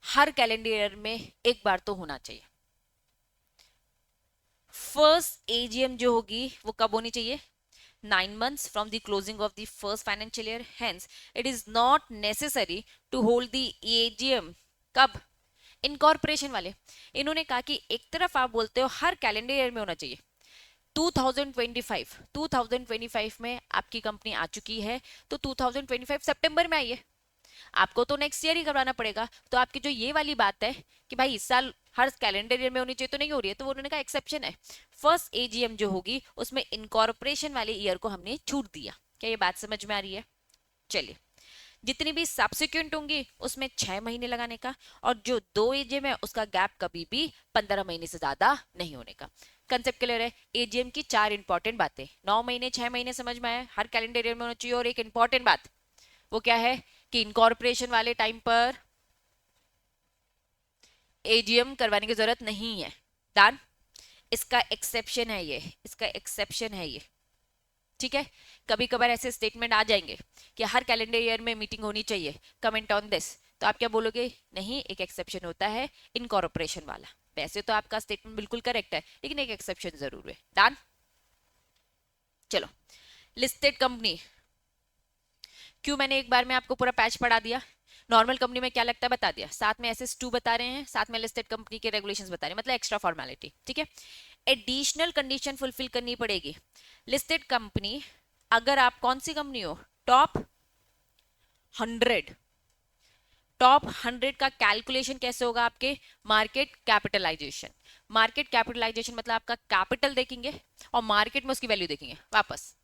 A: हर कैलेंडर ईयर में एक बार तो होना चाहिए। फर्स्ट एजीएम जो होगी वो कब होनी चाहिए? 9 months from the closing of the first financial year. Hence, it is not necessary to hold the AGM. कब? इनकॉर्पोरेशन वाले इन्होंने कहा कि एक तरफ आप बोलते हो हर कैलेंडर ईयर में होना चाहिए, 2025 में आपकी कंपनी आ चुकी है, तो 2025 सितंबर में आई है, आपको तो नेक्स्ट ईयर ही करवाना पड़ेगा। तो आपकी जो ये वाली बात है कि भाई इस साल हर कैलेंडर ईयर में होनी चाहिए, तो नहीं हो रही है, तो उन्होंने कहा एक्सेप्शन है, फर्स्ट एजीएम जो होगी उसमें इनकॉर्पोरेशन वाले ईयर को हमने छूट दिया। क्या ये बात समझ में आ रही है? चलिए, जितनी भी सब्सिक्वेंट होंगी उसमें 6 महीने लगाने का, और जो 2 एजीएम है उसका गैप कभी भी 15 महीने से ज्यादा नहीं होने का। कंसेप्ट क्लियर है? एजीएम की 4 इंपॉर्टेंट बातें, 9 महीने 6 महीने समझ में आया, हर कैलेंडर ईयर में होना चाहिए, और एक इंपॉर्टेंट बात वो क्या है कि इनकॉर्पोरेशन वाले टाइम पर एजीएम करवाने की जरूरत नहीं है। डन? इसका एक्सेप्शन है ये, इसका एक्सेप्शन है ये, ठीक है। कभी कभार ऐसे स्टेटमेंट आ जाएंगे कि हर कैलेंडर ईयर में मीटिंग होनी चाहिए, कमेंट ऑन दिस, तो आप क्या बोलोगे? नहीं, एक एक्सेप्शन होता है इनकॉर्पोरेशन वाला। वैसे तो आपका स्टेटमेंट बिल्कुल करेक्ट है, लेकिन एक एक्सेप्शन जरूर है। डन? चलो, लिस्टेड कंपनी, क्यों मैंने एक बार में आपको पूरा पैच पढ़ा दिया? नॉर्मल कंपनी में क्या लगता है बता दिया, साथ में SS2 बता रहे हैं, साथ में लिस्टेड कंपनी के रेगुलेशंस बता रहे हैं, मतलब एक्स्ट्रा फॉर्मेलिटी, ठीक है। एडिशनल कंडीशन फुलफिल करनी पड़ेगी। लिस्टेड कंपनी, अगर आप कौन सी कंपनी हो, टॉप 100, टॉप 100 का कैलकुलेशन कैसे होगा आपके? Market capitalisation. मार्केट कैपिटलाइजेशन मतलब आपका कैपिटल देखेंगे और मार्केट में उसकी वैल्यू देखेंगे। वापस,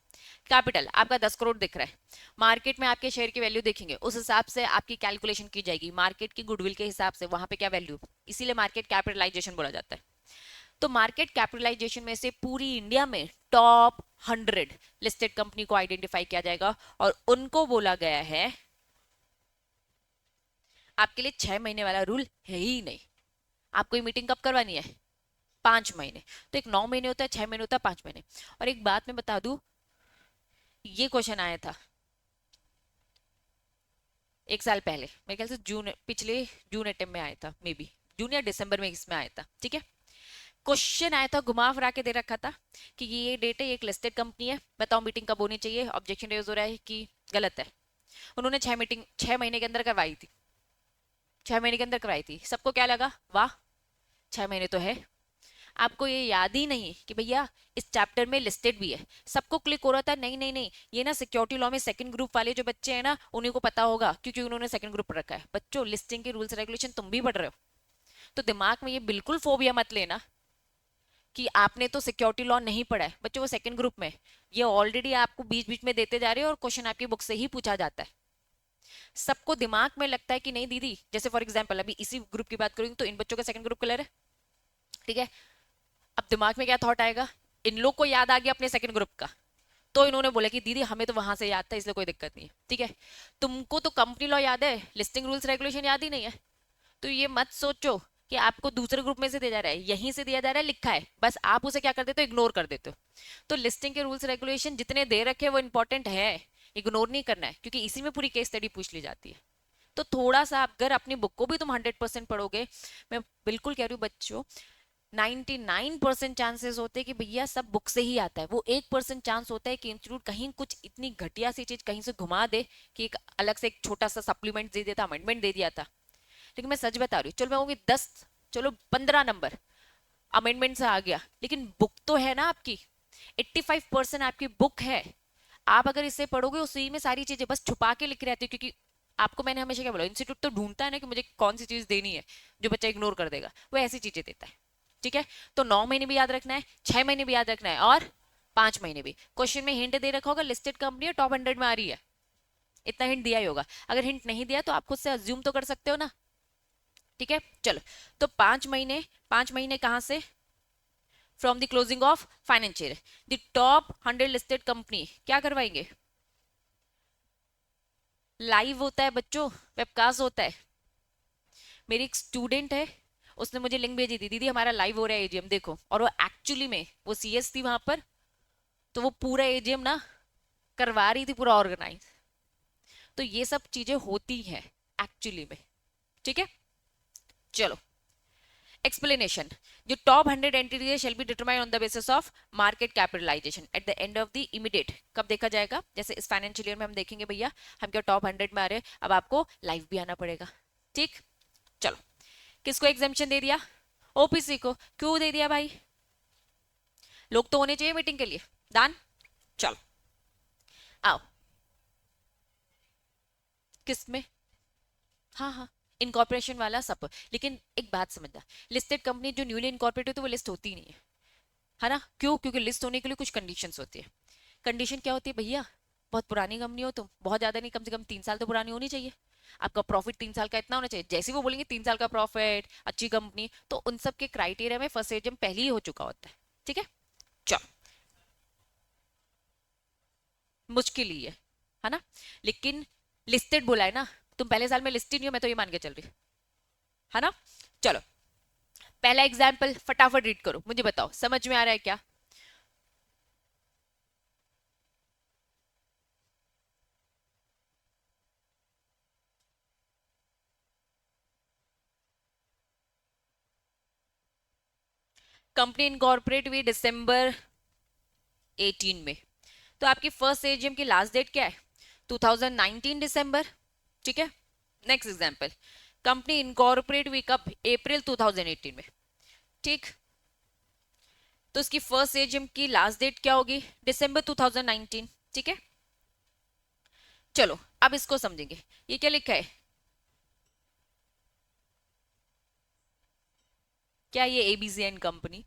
A: कैपिटल आपका 10 करोड़ दिख रहा है, मार्केट में आपके शेयर की वैल्यू देखेंगे, उस हिसाब से आपकी कैलकुलेशन की जाएगी, मार्केट की गुडविल के हिसाब से वहां पे क्या वैल्यू, इसीलिए मार्केट कैपिटलाइजेशन बोला जाता है। तो मार्केट कैपिटलाइजेशन में से पूरी इंडिया में टॉप 100 लिस्टेड कंपनी को आइडेंटिफाई किया जाएगा, और उनको बोला गया है, आपके लिए 6 महीने वाला रूल है ही नहीं। आपको ये मीटिंग कब करवानी है? 5 महीने। तो एक 9 महीने होता है, 6 महीने होता है, 5 महीने। और एक बात मैं बता दूं, ये क्वेश्चन आया था 1 साल पहले, मेरे ख्याल से जून, पिछले जून अटेम्प्ट में आया था, मे बी जून या दिसंबर में इसमें आया था, ठीक है। क्वेश्चन आया था, घुमा फिरा के दे रखा था कि ये डेट है, एक लिस्टेड कंपनी है, बताओ मीटिंग कब होनी चाहिए। ऑब्जेक्शन रेज हो रहा है कि गलत है। उन्होंने 6 मीटिंग 6 महीने के अंदर करवाई थी, 6 महीने के अंदर करवाई थी। सबको क्या लगा, वाह 6 महीने तो है। आपको ये याद ही नहीं कि भैया इस चैप्टर में लिस्टेड भी है। सबको क्लिक हो रहा था, नहीं नहीं नहीं, ये ना सिक्योरिटी लॉ में सेकंड ग्रुप वाले जो बच्चे हैं ना, उन्हीं को पता होगा, क्योंकि उन्होंने सेकंड ग्रुप रखा है। बच्चों, लिस्टिंग के रूल्स रेगुलेशन तुम भी पढ़ रहे हो, तो दिमाग में ये बिल्कुल फोबिया मत लेना कि आपने तो सिक्योरिटी लॉ नहीं पढ़ा है। बच्चों, वो सेकंड ग्रुप में, ये ऑलरेडी आपको बीच बीच में देते जा रहे हो, और क्वेश्चन आपकी बुक से ही पूछा जाता है। सबको दिमाग में लगता है कि नहीं दीदी, जैसे फॉर एग्जाम्पल अभी इसी ग्रुप की बात करूंगी, तो इन बच्चों का सेकंड ग्रुप क्लियर है, ठीक है। अब दिमाग में क्या थॉट आएगा, इन लोग को याद आ गया अपने सेकंड ग्रुप का, तो इन्होंने बोला कि दीदी हमें तो वहां से याद था, इसलिए कोई दिक्कत नहीं है, ठीक है। तुमको तो कंपनी लॉ याद है, लिस्टिंग रूल्स रेगुलेशन याद ही नहीं है, तो ये मत सोचो कि आपको दूसरे ग्रुप में से दिया जा रहा है, यहीं से दिया जा रहा है, लिखा है, बस आप उसे क्या कर देते हो, इग्नोर कर देते हो। तो लिस्टिंग के रूल्स रेगुलेशन जितने दे रखे हैं वो इंपॉर्टेंट है, इग्नोर नहीं करना है, क्योंकि इसी में पूरी केस स्टडी पूछ ली जाती है। तो थोड़ा सा अगर अपनी बुक को भी तुम 100% पढ़ोगे, मैं बिल्कुल कह रही हूँ बच्चों, 99% चांसेस होते हैं कि भैया सब बुक से ही आता है। वो 1% चांस होता है कि इंस्टीट्यूट कहीं कुछ इतनी घटिया सी चीज कहीं से घुमा दे कि एक अलग से एक छोटा सा सप्लीमेंट दे दिया था, अमेंडमेंट दे दिया था। लेकिन मैं सच बता रही हूँ, चलो मैं कहूँगी 10, चलो 15 नंबर अमेंडमेंट से आ गया, लेकिन बुक तो है ना आपकी, 85% आपकी बुक है। आप अगर इसे पढ़ोगे, उसी में सारी चीजें बस छुपा के लिख रहती है, क्योंकि आपको मैंने हमेशा क्या बोला, इंस्टीट्यूट तो ढूंढता है ना कि मुझे कौन सी चीज देनी है जो बच्चा इग्नोर कर देगा, वो ऐसी चीजें देता है, ठीक है। तो 9 महीने भी याद रखना है, 6 महीने भी याद रखना है, और 5 महीने भी। क्वेश्चन में हिंट दे रखा होगा, लिस्टेड कंपनी टॉप 100 में आ रही है, इतना हिंट दिया ही होगा। अगर हिंट नहीं दिया तो आप खुद से अज्यूम तो कर सकते हो ना, ठीक है। चलो, तो 5 महीने, 5 महीने कहां से? From the closing of financial, the top 100 listed company क्या करवाएंगे? लाइव होता है बच्चों, वेबकास्ट होता है। मेरी एक स्टूडेंट है, उसने मुझे लिंक भेजी थी, दीदी हमारा लाइव हो रहा है एजीएम देखो, और वो एक्चुअली में वो सीएस थी वहां पर, तो वो पूरा एजीएम ना करवा रही थी, पूरा ऑर्गेनाइज। तो ये सब चीजें होती हैं, एक्चुअली में। ठीक है, चलो एक्सप्लेनेशन। जो top 100 entities shall be determine on the basis of market capitalisation at the end of the immediate. कब देखा जाएगा? जैसे इस फाइनेंशियल ईयर में हम देखेंगे भैया हम क्या टॉप 100 में आ रहे हैं, अब आपको लाइव भी आना पड़ेगा। ठीक, चलो किसको एग्जामिशन दे दिया? ओपीसी को। क्यों दे दिया भाई? लोग तो होने चाहिए मीटिंग के लिए। डन, चलो आओ किस में? हाँ हाँ, इनकॉर्पोरेशन वाला सब। लेकिन एक बात समझना, लिस्टेड कंपनी जो न्यूली इनकॉर्पोरेट होती है वो लिस्ट होती नहीं है ना? क्यों? क्योंकि लिस्ट होने के लिए कुछ कंडीशंस होती है। कंडीशन क्या होती है भैया? बहुत पुरानी कंपनी हो तुम, बहुत ज्यादा नहीं, कम से कम 3 साल तो पुरानी होनी चाहिए। आपका प्रॉफिट 3 साल का इतना होना चाहिए। जैसे वो बोलेंगे 3 साल का प्रॉफिट, अच्छी कंपनी, तो उन सब के क्राइटेरिया में फर्स्ट एजम पहले ही हो चुका होता है। ठीक है, चलो मुश्किल ही है ना? लेकिन लिस्टेड बोला है ना, तुम पहले साल में लिस्टेड नहीं हो, मैं तो ये मान के चल रही, है ना? चलो पहला एग्जाम्पल फटाफट रीड करो, मुझे बताओ समझ में आ रहा है क्या? कंपनी इनकॉर्पोरेट हुई दिसंबर 18 में, तो आपकी फर्स्ट एजीएम की लास्ट डेट क्या है? 2019 दिसंबर। ठीक है, नेक्स्ट एग्जांपल, कंपनी इनकॉर्पोरेट हुई कब? अप्रैल 2018 में। ठीक, तो उसकी फर्स्ट एजीएम की लास्ट डेट क्या होगी? दिसंबर 2019। ठीक है, चलो अब इसको समझेंगे। ये क्या लिखा है? क्या ये एबीसीएन कंपनी?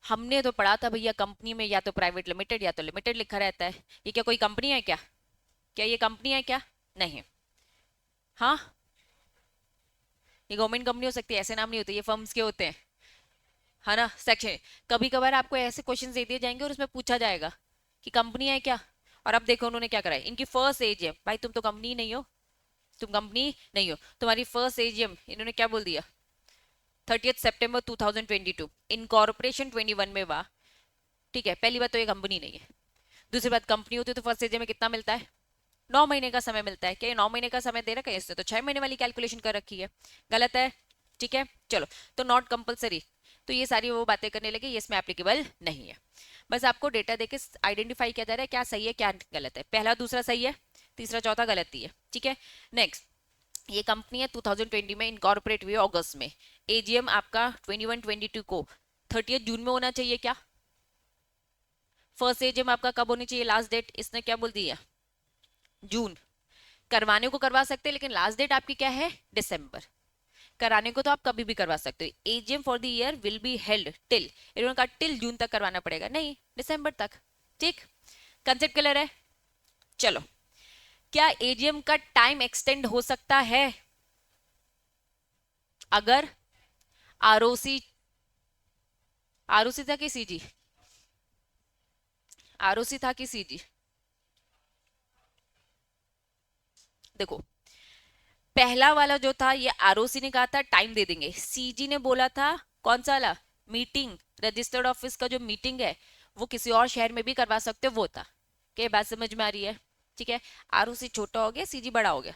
A: हमने तो पढ़ा था भैया कंपनी में या तो प्राइवेट लिमिटेड या तो लिमिटेड लिखा रहता है। ये क्या कोई कंपनी है क्या? क्या ये कंपनी है क्या? नहीं। हाँ, ये गवर्नमेंट कंपनी हो सकती है, ऐसे नाम नहीं होते, ये फर्म्स के होते हैं, है ना? सेक्शन कभी कभार आपको ऐसे क्वेश्चन दे दिए जाएंगे और उसमें पूछा जाएगा कि कंपनी है क्या। और अब देखो उन्होंने क्या करा है, इनकी फर्स्ट एजीएम, भाई तुम तो कंपनी नहीं हो, तुम कंपनी नहीं हो, तुम्हारी फर्स्ट एजीएम इन्होंने क्या बोल दिया? 30 सितंबर 2022। इनकॉर्पोरेशन 21 में हुआ। ठीक है, पहली बात तो ये कंपनी नहीं है। दूसरी बात, कंपनी होती है तो फर्स्ट एजीएम में कितना मिलता है? 9 महीने का समय मिलता है। क्या ये 9 महीने का समय दे रखा है? इससे तो 6 महीने वाली कैलकुलेशन कर रखी है। गलत है। ठीक है, चलो तो नॉट कंपलसरी, तो ये सारी वो बातें करने लगे, ये इसमें एप्लीकेबल नहीं है। बस आपको डेटा देके आइडेंटिफाई किया जा रहा है क्या सही है क्या गलत है। पहला दूसरा सही है, तीसरा चौथा गलत ही है। ठीक है, नेक्स्ट, ये कंपनी है 2020 में इनकॉर्पोरेट हुई अगस्त में। एजीएम आपका 21-22 को 30 जून में होना चाहिए क्या? फर्स्ट एजीएम आपका कब होनी चाहिए? लास्ट डेट इसने क्या बोल दिया? जून। करवाने को करवा सकते हैं, लेकिन लास्ट डेट आपकी क्या है? दिसंबर। कराने को तो आप कभी भी करवा सकते हो। AGM for the year will be held till, इन्होंने कहा टिल जून तक करवाना पड़ेगा, नहीं दिसंबर तक। ठीक, कंसेप्ट क्लियर है? चलो, क्या एजीएम का टाइम एक्सटेंड हो सकता है अगर आरओसी, आरओसी था कि सीजी? आरओसी था कि सीजी? देखो पहला वाला जो था ये आरओसी ने कहा था टाइम दे देंगे, सीजी ने बोला था कौन सा वाला? मीटिंग, रजिस्टर्ड ऑफिस का जो मीटिंग है वो किसी और शहर में भी करवा सकते हो, वो था। क्या बात समझ में आ रही है? ठीक है, आरओसी छोटा हो गया, सीजी बड़ा हो गया।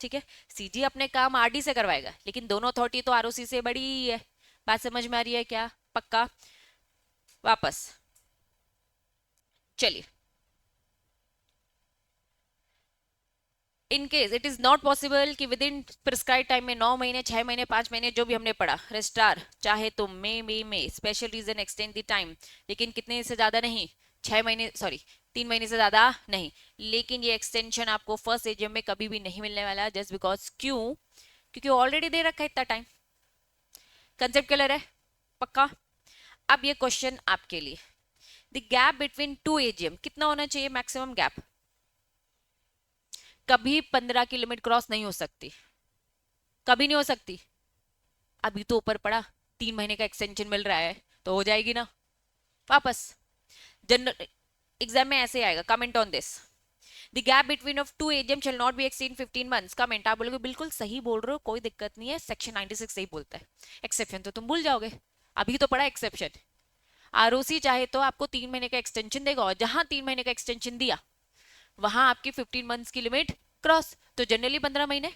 A: ठीक है, सीजी अपने काम आरडी से करवाएगा, लेकिन दोनों अथॉरिटी तो आरओसी से बड़ी ही है। बात समझ में आ रही है क्या? पक्का? वापस चलिए, in case it is not possible कि विद इन प्रिस्क्राइब टाइम में 9 महीने, 6 महीने, 5 महीने, जो भी हमने पढ़ा रजिस्ट्रार चाहे तो may special reason extend the time, लेकिन कितने से ज्यादा नहीं, 6 महीने, सॉरी 3 महीने से ज्यादा नहीं। लेकिन ये एक्सटेंशन आपको फर्स्ट एजीएम में कभी भी नहीं मिलने वाला, जस्ट बिकॉज क्यों? क्योंकि ऑलरेडी दे रखा है इतना टाइम। कंसेप्ट क्लियर है? पक्का? अब ये क्वेश्चन आपके लिए, the gap between two AGM कितना होना चाहिए मैक्सिमम गैप? कभी 15 किलोमीटर क्रॉस नहीं हो सकती, कभी नहीं हो सकती। अभी तो ऊपर पड़ा 3 महीने का एक्सटेंशन मिल रहा है तो हो जाएगी ना वापस। जनरल एग्जाम में ऐसे आएगा, comment on this, the gap between of two AGM shall not be exceed 15 months. Comment, आप बोलोगे बिल्कुल सही बोल रहे हो, कोई दिक्कत नहीं है, सेक्शन 96 सही बोलता है। एक्सेप्शन तो तुम भूल जाओगे, अभी तो पड़ा एक्सेप्शन। आरओसी चाहे तो आपको 3 महीने का एक्सटेंशन देगा, और जहां 3 महीने का एक्सटेंशन दिया वहां आपकी 15 मंथ्स की लिमिट क्रॉस, तो जनरली 15 महीने,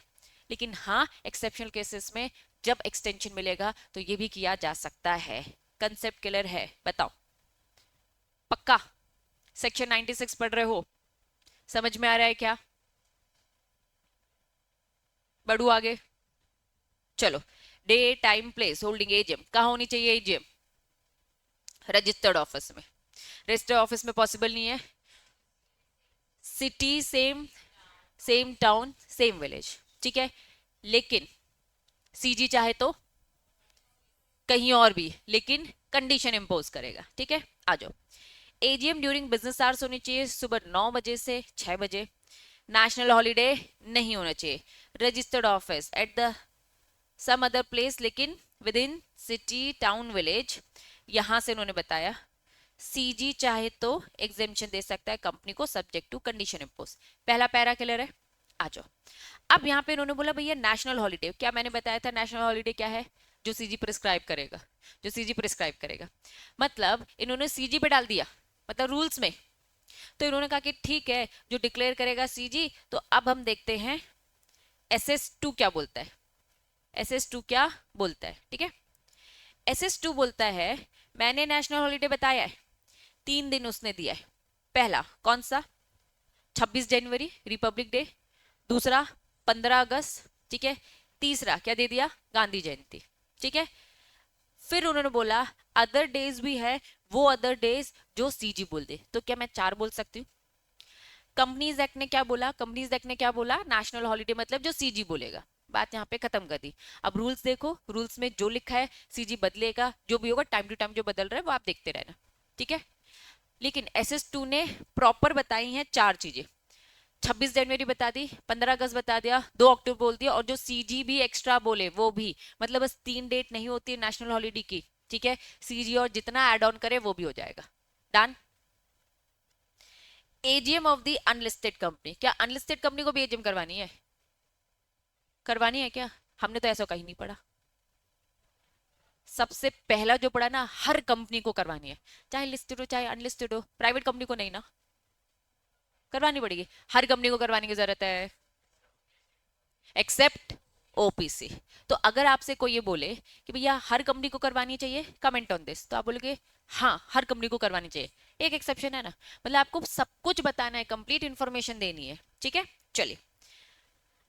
A: लेकिन हाँ एक्सेप्शनल केसेस में जब एक्सटेंशन मिलेगा तो ये भी किया जा सकता है। कंसेप्ट क्लियर है? बताओ पक्का? सेक्शन 96 पढ़ रहे हो? समझ में आ रहा है क्या? बढ़ू आगे, चलो। Day time place holding AGM, कहाँ होनी चाहिए एजीएम? रजिस्टर्ड ऑफिस में। रजिस्टर्ड ऑफिस में पॉसिबल नहीं है, city same, same town same village, ठीक है, लेकिन सीजी चाहे तो कहीं और भी, लेकिन कंडीशन इंपोज करेगा, ठीक है। आ जाओ। एजीएम ड्यूरिंग बिजनेस आवर्स होनी चाहिए, सुबह 9 बजे से 6 बजे। नेशनल हॉलीडे नहीं होना चाहिए। Registered office at the some other place, लेकिन within city town village. यहां से उन्होंने बताया सीजी चाहे तो एग्जेम्पशन दे सकता है कंपनी को सब्जेक्ट टू कंडीशन इंपोज। पहला पैरा क्लियर है? आ जाओ। अब यहाँ पे इन्होंने बोला भैया नेशनल हॉलीडे, क्या मैंने बताया था नेशनल हॉलीडे क्या है? जो सीजी प्रिस्क्राइब करेगा, जो सीजी प्रिस्क्राइब करेगा, मतलब इन्होंने सीजी पे डाल दिया, मतलब रूल्स में। तो इन्होंने कहा कि ठीक है जो डिक्लेयर करेगा सीजी। तो अब हम देखते हैं SS2 क्या बोलता है। SS2 क्या बोलता है, ठीक है। SS2 बोलता है मैंने नेशनल हॉलीडे बताया है, 3 दिन उसने दिया है। पहला कौन सा? 26 जनवरी रिपब्लिक डे, दूसरा 15 अगस्त, ठीक है, तीसरा क्या दे दिया? गांधी जयंती, ठीक है। फिर उन्होंने बोला अदर डेज भी है, वो अदर डेज जो सीजी बोल दे। तो क्या मैं 4 बोल सकती हूँ? कंपनीज एक्ट ने क्या बोला? कंपनीज एक्ट ने क्या बोला? नेशनल हॉलीडे मतलब जो सीजी बोलेगा। बात यहाँ पे खत्म कर दी। अब रूल्स देखो, रूल्स में जो लिखा है सीजी बदलेगा, जो भी होगा टाइम टू टाइम जो बदल रहा है वो आप देखते रहना, ठीक है। लेकिन SS2 ने प्रॉपर बताई हैं 4 चीजें। 26 जनवरी बता दी, 15 अगस्त बता दिया, 2 अक्टूबर बोल दिया, और जो सीजी भी एक्स्ट्रा बोले वो भी, मतलब बस 3 डेट नहीं होती है नेशनल हॉलीडे की, ठीक है। सीजी और जितना एड ऑन करे वो भी हो जाएगा। Done. AGM of the unlisted company, क्या अनलिस्टेड कंपनी को भी एजीएम करवानी है? करवानी है क्या? हमने तो ऐसा कहीं नहीं पढ़ा। सबसे पहला जो पढ़ा ना, हर कंपनी को करवानी है, चाहे लिस्टेड हो चाहे अनलिस्टेड हो। प्राइवेट कंपनी को नहीं ना, करवानी पड़ेगी। हर कंपनी को करवाने की जरूरत है एक्सेप्ट ओपीसी। तो अगर आपसे कोई ये बोले कि भैया हर कंपनी को करवानी चाहिए, कमेंट ऑन दिस, तो आप बोलोगे हाँ हर कंपनी को करवानी चाहिए। एक एक्सेप्शन है ना, मतलब आपको सब कुछ बताना है, कंप्लीट इंफॉर्मेशन देनी है, ठीक है। चलिए,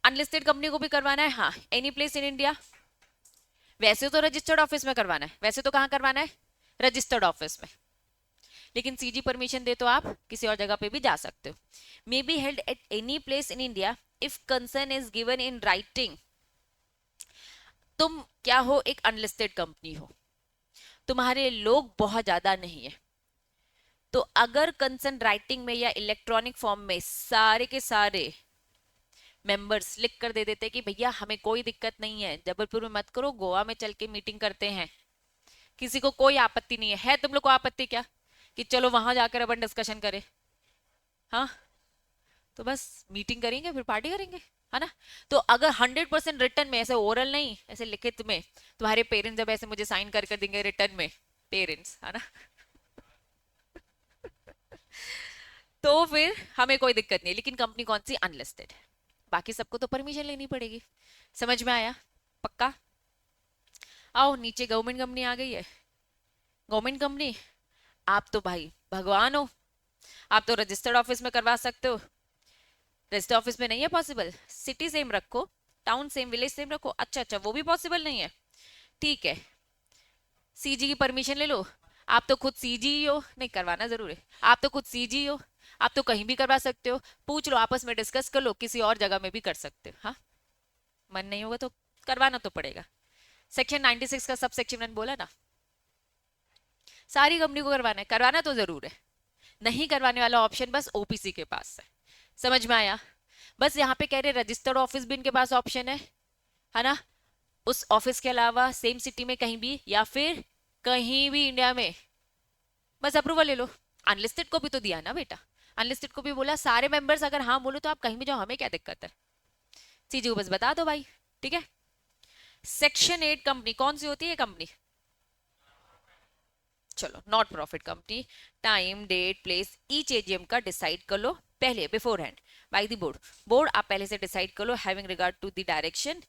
A: अनलिस्टेड कंपनी को भी करवाना है, हाँ, एनी प्लेस इन इंडिया। वैसे तो रजिस्टर्ड ऑफिस में करवाना है, वैसे तो कहाँ करवाना है? रजिस्टर्ड ऑफिस में, लेकिन सीजी परमिशन दे तो आप किसी और जगह पे भी जा सकते हो। May be held at any place in India if concern is given in writing. तुम क्या हो? एक अनलिस्टेड कंपनी हो, तुम्हारे लोग बहुत ज्यादा नहीं है, तो अगर कंसर्न राइटिंग में या इलेक्ट्रॉनिक फॉर्म में सारे के सारे मेंबर्स लिख कर दे देते कि भैया हमें कोई दिक्कत नहीं है, जबलपुर में मत करो, गोवा में चल के मीटिंग करते हैं, किसी को कोई आपत्ति नहीं है तुम लोग को आपत्ति क्या कि चलो वहां जाकर अपन डिस्कशन करें? हाँ, तो बस मीटिंग करेंगे फिर पार्टी करेंगे, है ना। तो अगर 100% रिटर्न में, ऐसे ओरल नहीं, ऐसे लिखित में, तुम्हारे पेरेंट्स जब ऐसे मुझे साइन कर कर देंगे रिटर्न में, पेरेंट्स, है ना, तो फिर हमें कोई दिक्कत नहीं। लेकिन कंपनी कौन सी? अनलिस्टेड। बाकी सबको तो परमिशन लेनी पड़ेगी। समझ में आया? पक्का? आओ नीचे, गवर्नमेंट कंपनी आ गई है। गवर्नमेंट कंपनी, आप तो भाई भगवान हो, आप तो रजिस्टर्ड ऑफिस में करवा सकते हो। रजिस्टर्ड ऑफिस में नहीं है पॉसिबल, सिटी सेम रखो, टाउन सेम, विलेज सेम रखो। अच्छा अच्छा, वो भी पॉसिबल नहीं है, ठीक है। सीजी की परमिशन ले लो, आप तो खुद सीजी ही हो, नहीं करवाना जरूर है, आप तो खुद सीजी हो, आप तो कहीं भी करवा सकते हो, पूछ लो, आपस में डिस्कस कर लो, किसी और जगह में भी कर सकते हो। हाँ, मन नहीं होगा तो करवाना तो पड़ेगा। सेक्शन 96 का सब सेक्शन मैंने बोला ना, सारी कंपनी को करवाना है, करवाना तो जरूर है, नहीं करवाने वाला ऑप्शन बस ओपीसी के पास है। समझ में आया? बस यहाँ पे कह रहे रजिस्टर्ड ऑफिस भी इनके पास ऑप्शन है ना, उस ऑफिस के अलावा सेम सिटी में कहीं भी, या फिर कहीं भी इंडिया में, बस अप्रूवल ले लो। अनलिस्टेड को भी तो दिया ना बेटा, अनलिस्टेड को भी बोला सारे मेंबर्स अगर हाँ बोलो तो आप कहीं भी जाओ, हमें क्या दिक्कत है, सीजी को बस बता दो भाई, ठीक है। सेक्शन 8 कंपनी कौन सी होती है? कंपनी, चलो, not profit company. Time, date, place each AGM का डिसाइड कर लो पहले, beforehand. By the board. Board आप पहले से डिसाइड कर लो, having regard to the direction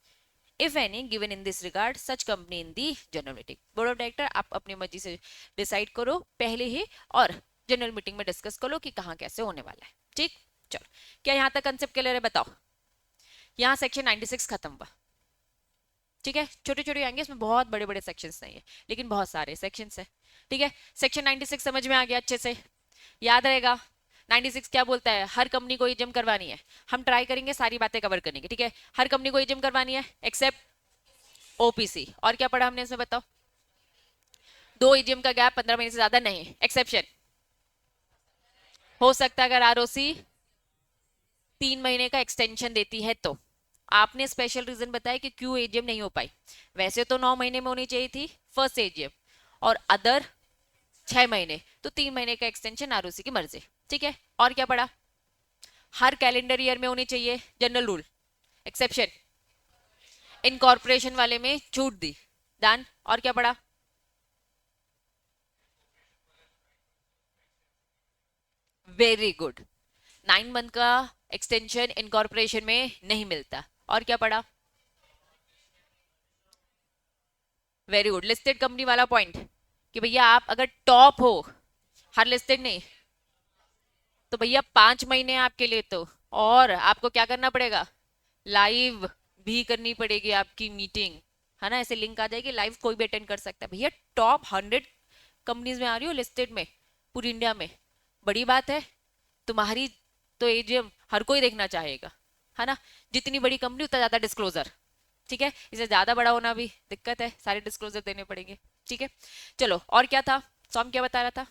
A: if any given in this regard such company in the general meeting. Board of director आप अपनी मर्जी से डिसाइड करो पहले ही, और जनरल मीटिंग में डिस्कस करो कि कहाँ कैसे होने वाला है। ठीक, चलो, क्या यहाँ तक कंसेप्ट क्लियर है? बताओ। यहाँ सेक्शन 96 खत्म हुआ। ठीक है, छोटे छोटे आएंगे, इसमें बहुत बड़े बड़े सेक्शंस नहीं है, लेकिन बहुत सारे सेक्शंस है। ठीक है, सेक्शन 96 समझ में आ गया अच्छे से, याद रहेगा। 96 क्या बोलता है? हर कंपनी को एजीएम करवानी है। हम ट्राई करेंगे सारी बातें कवर करने की। ठीक है, हर कंपनी को एजीएम करवानी है एक्सेप्ट ओपीसी। और क्या पढ़ा हमने इसमें बताओ? 2 एजीएम का गैप 15 महीने से ज्यादा नहीं। एक्सेप्शन हो सकता है अगर आरओसी 3 महीने का एक्सटेंशन देती है तो। आपने स्पेशल रीजन बताया कि क्यों एजीएम नहीं हो पाई। वैसे तो 9 महीने में होनी चाहिए थी फर्स्ट एजीएम, और अदर 6 महीने, तो 3 महीने का एक्सटेंशन आरओसी की मर्जी। ठीक है, और क्या पढ़ा? हर कैलेंडर ईयर में होनी चाहिए जनरल रूल। एक्सेप्शन इनकॉर्पोरेशन वाले में छूट दी। डन। और क्या पढ़ा? Very good. 9 मंथ का एक्सटेंशन इनकॉर्पोरेशन में नहीं मिलता। और क्या पढ़ा? वेरी गुड, लिस्टेड कंपनी वाला पॉइंट कि भैया आप अगर टॉप हो, हर लिस्टेड नहीं, तो भैया 5 महीने आपके लिए तो, और आपको क्या करना पड़ेगा? लाइव भी करनी पड़ेगी आपकी मीटिंग, है ना? ऐसे लिंक आ जाएगी, लाइव कोई भी अटेंड कर सकता है। भैया टॉप 100 कंपनीज में आ रही हो लिस्टेड में पूरी इंडिया में, बड़ी बात है। तुम्हारी तो एजीएम हर कोई देखना चाहेगा, है ना? जितनी बड़ी कंपनी उतना ज्यादा डिस्क्लोजर। ठीक है, इसे ज्यादा बड़ा होना भी दिक्कत है, सारे डिस्क्लोजर देने पड़ेंगे। ठीक है, चलो, और क्या था? सॉम क्या बता रहा था?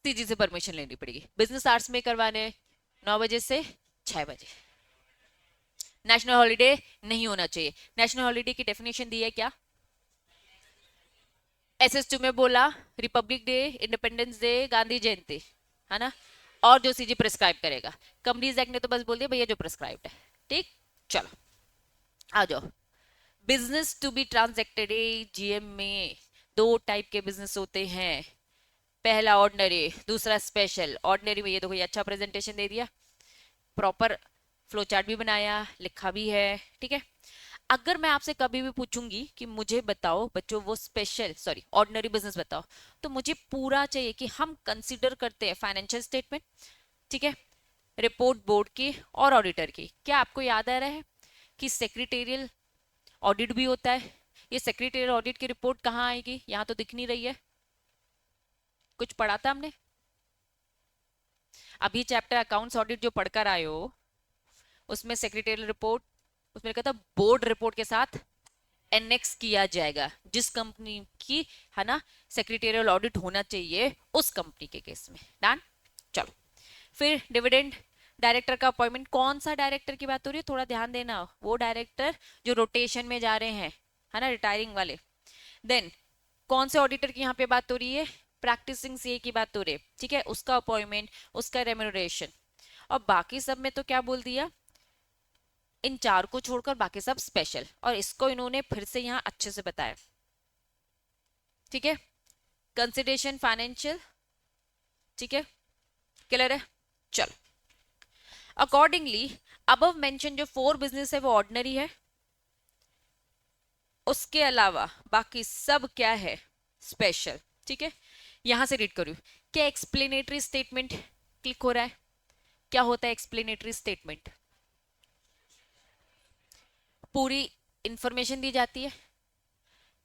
A: सीजी से परमिशन लेनी पड़ेगी। बिजनेस आवर्स में करवाने 9 बजे से 6 बजे। नेशनल हॉलीडे नहीं होना चाहिए। नेशनल हॉलीडे की डेफिनेशन दी है क्या? एसएस 2 में बोला republic day, independence day, Gandhi Jayanti, है ना? और जो सीजी प्रिस्क्राइब करेगा। कंपनीज एक्ट ने तो बस बोल दिया भैया जो प्रिस्क्राइब्ड है। ठीक, चलो आ जाओ। Business to be transacted GM में 2 टाइप के बिजनेस होते हैं। पहला ऑर्डिनरी, दूसरा स्पेशल। ऑर्डिनरी में ये देखो, ये अच्छा प्रेजेंटेशन दे दिया, प्रॉपर फ्लो चार्ट भी बनाया, लिखा भी है। ठीक है, अगर मैं आपसे कभी भी पूछूंगी कि मुझे बताओ बच्चों वो स्पेशल सॉरी ऑर्डिनरी बिजनेस बताओ, तो मुझे पूरा चाहिए कि हम कंसीडर करते हैं फाइनेंशियल स्टेटमेंट, ठीक है, रिपोर्ट बोर्ड की और ऑडिटर की। क्या आपको याद आ रहा है कि सेक्रेटेरियल ऑडिट भी होता है? ये सेक्रेटेरियल ऑडिट की रिपोर्ट कहाँ आएगी? यहाँ तो दिख नहीं रही है। कुछ पढ़ा था हमने अभी चैप्टर अकाउंट्स ऑडिट जो पढ़कर आए हो, उसमें सेक्रेटेरियल रिपोर्ट, उसमें लिखा था बोर्ड रिपोर्ट के साथ एनेक्स किया जाएगा जिस कंपनी की, है ना, सेक्रेटेरियल ऑडिट होना चाहिए उस कंपनी के केस में। डन, चलो। फिर डिविडेंड डायरेक्टर का अपॉइंटमेंट। कौन सा डायरेक्टर की बात हो रही है? थोड़ा ध्यान देना, वो डायरेक्टर जो रोटेशन में जा रहे हैं, है ना, रिटायरिंग वाले। देन कौन से ऑडिटर की यहाँ पे बात हो रही है? प्रैक्टिसिंग सीए की बात हो रही है। ठीक है, उसका अपॉइंटमेंट, उसका रेम्यूनरेशन। और बाकी सब में तो क्या बोल दिया? इन 4 को छोड़कर बाकी सब स्पेशल, और इसको इन्होंने फिर से यहाँ अच्छे से बताया। ठीक है, कंसिडरेशन फाइनेंशियल। ठीक है, क्लियर है? चलो, अकॉर्डिंगली अबव मेंशन जो 4 बिजनेस है वो ऑर्डिनरी है, उसके अलावा बाकी सब क्या है? स्पेशल। ठीक है, यहां से रीड करूं, क्या एक्सप्लेनेटरी स्टेटमेंट क्लिक हो रहा है? क्या होता है एक्सप्लेनेटरी स्टेटमेंट? पूरी इंफॉर्मेशन दी जाती है,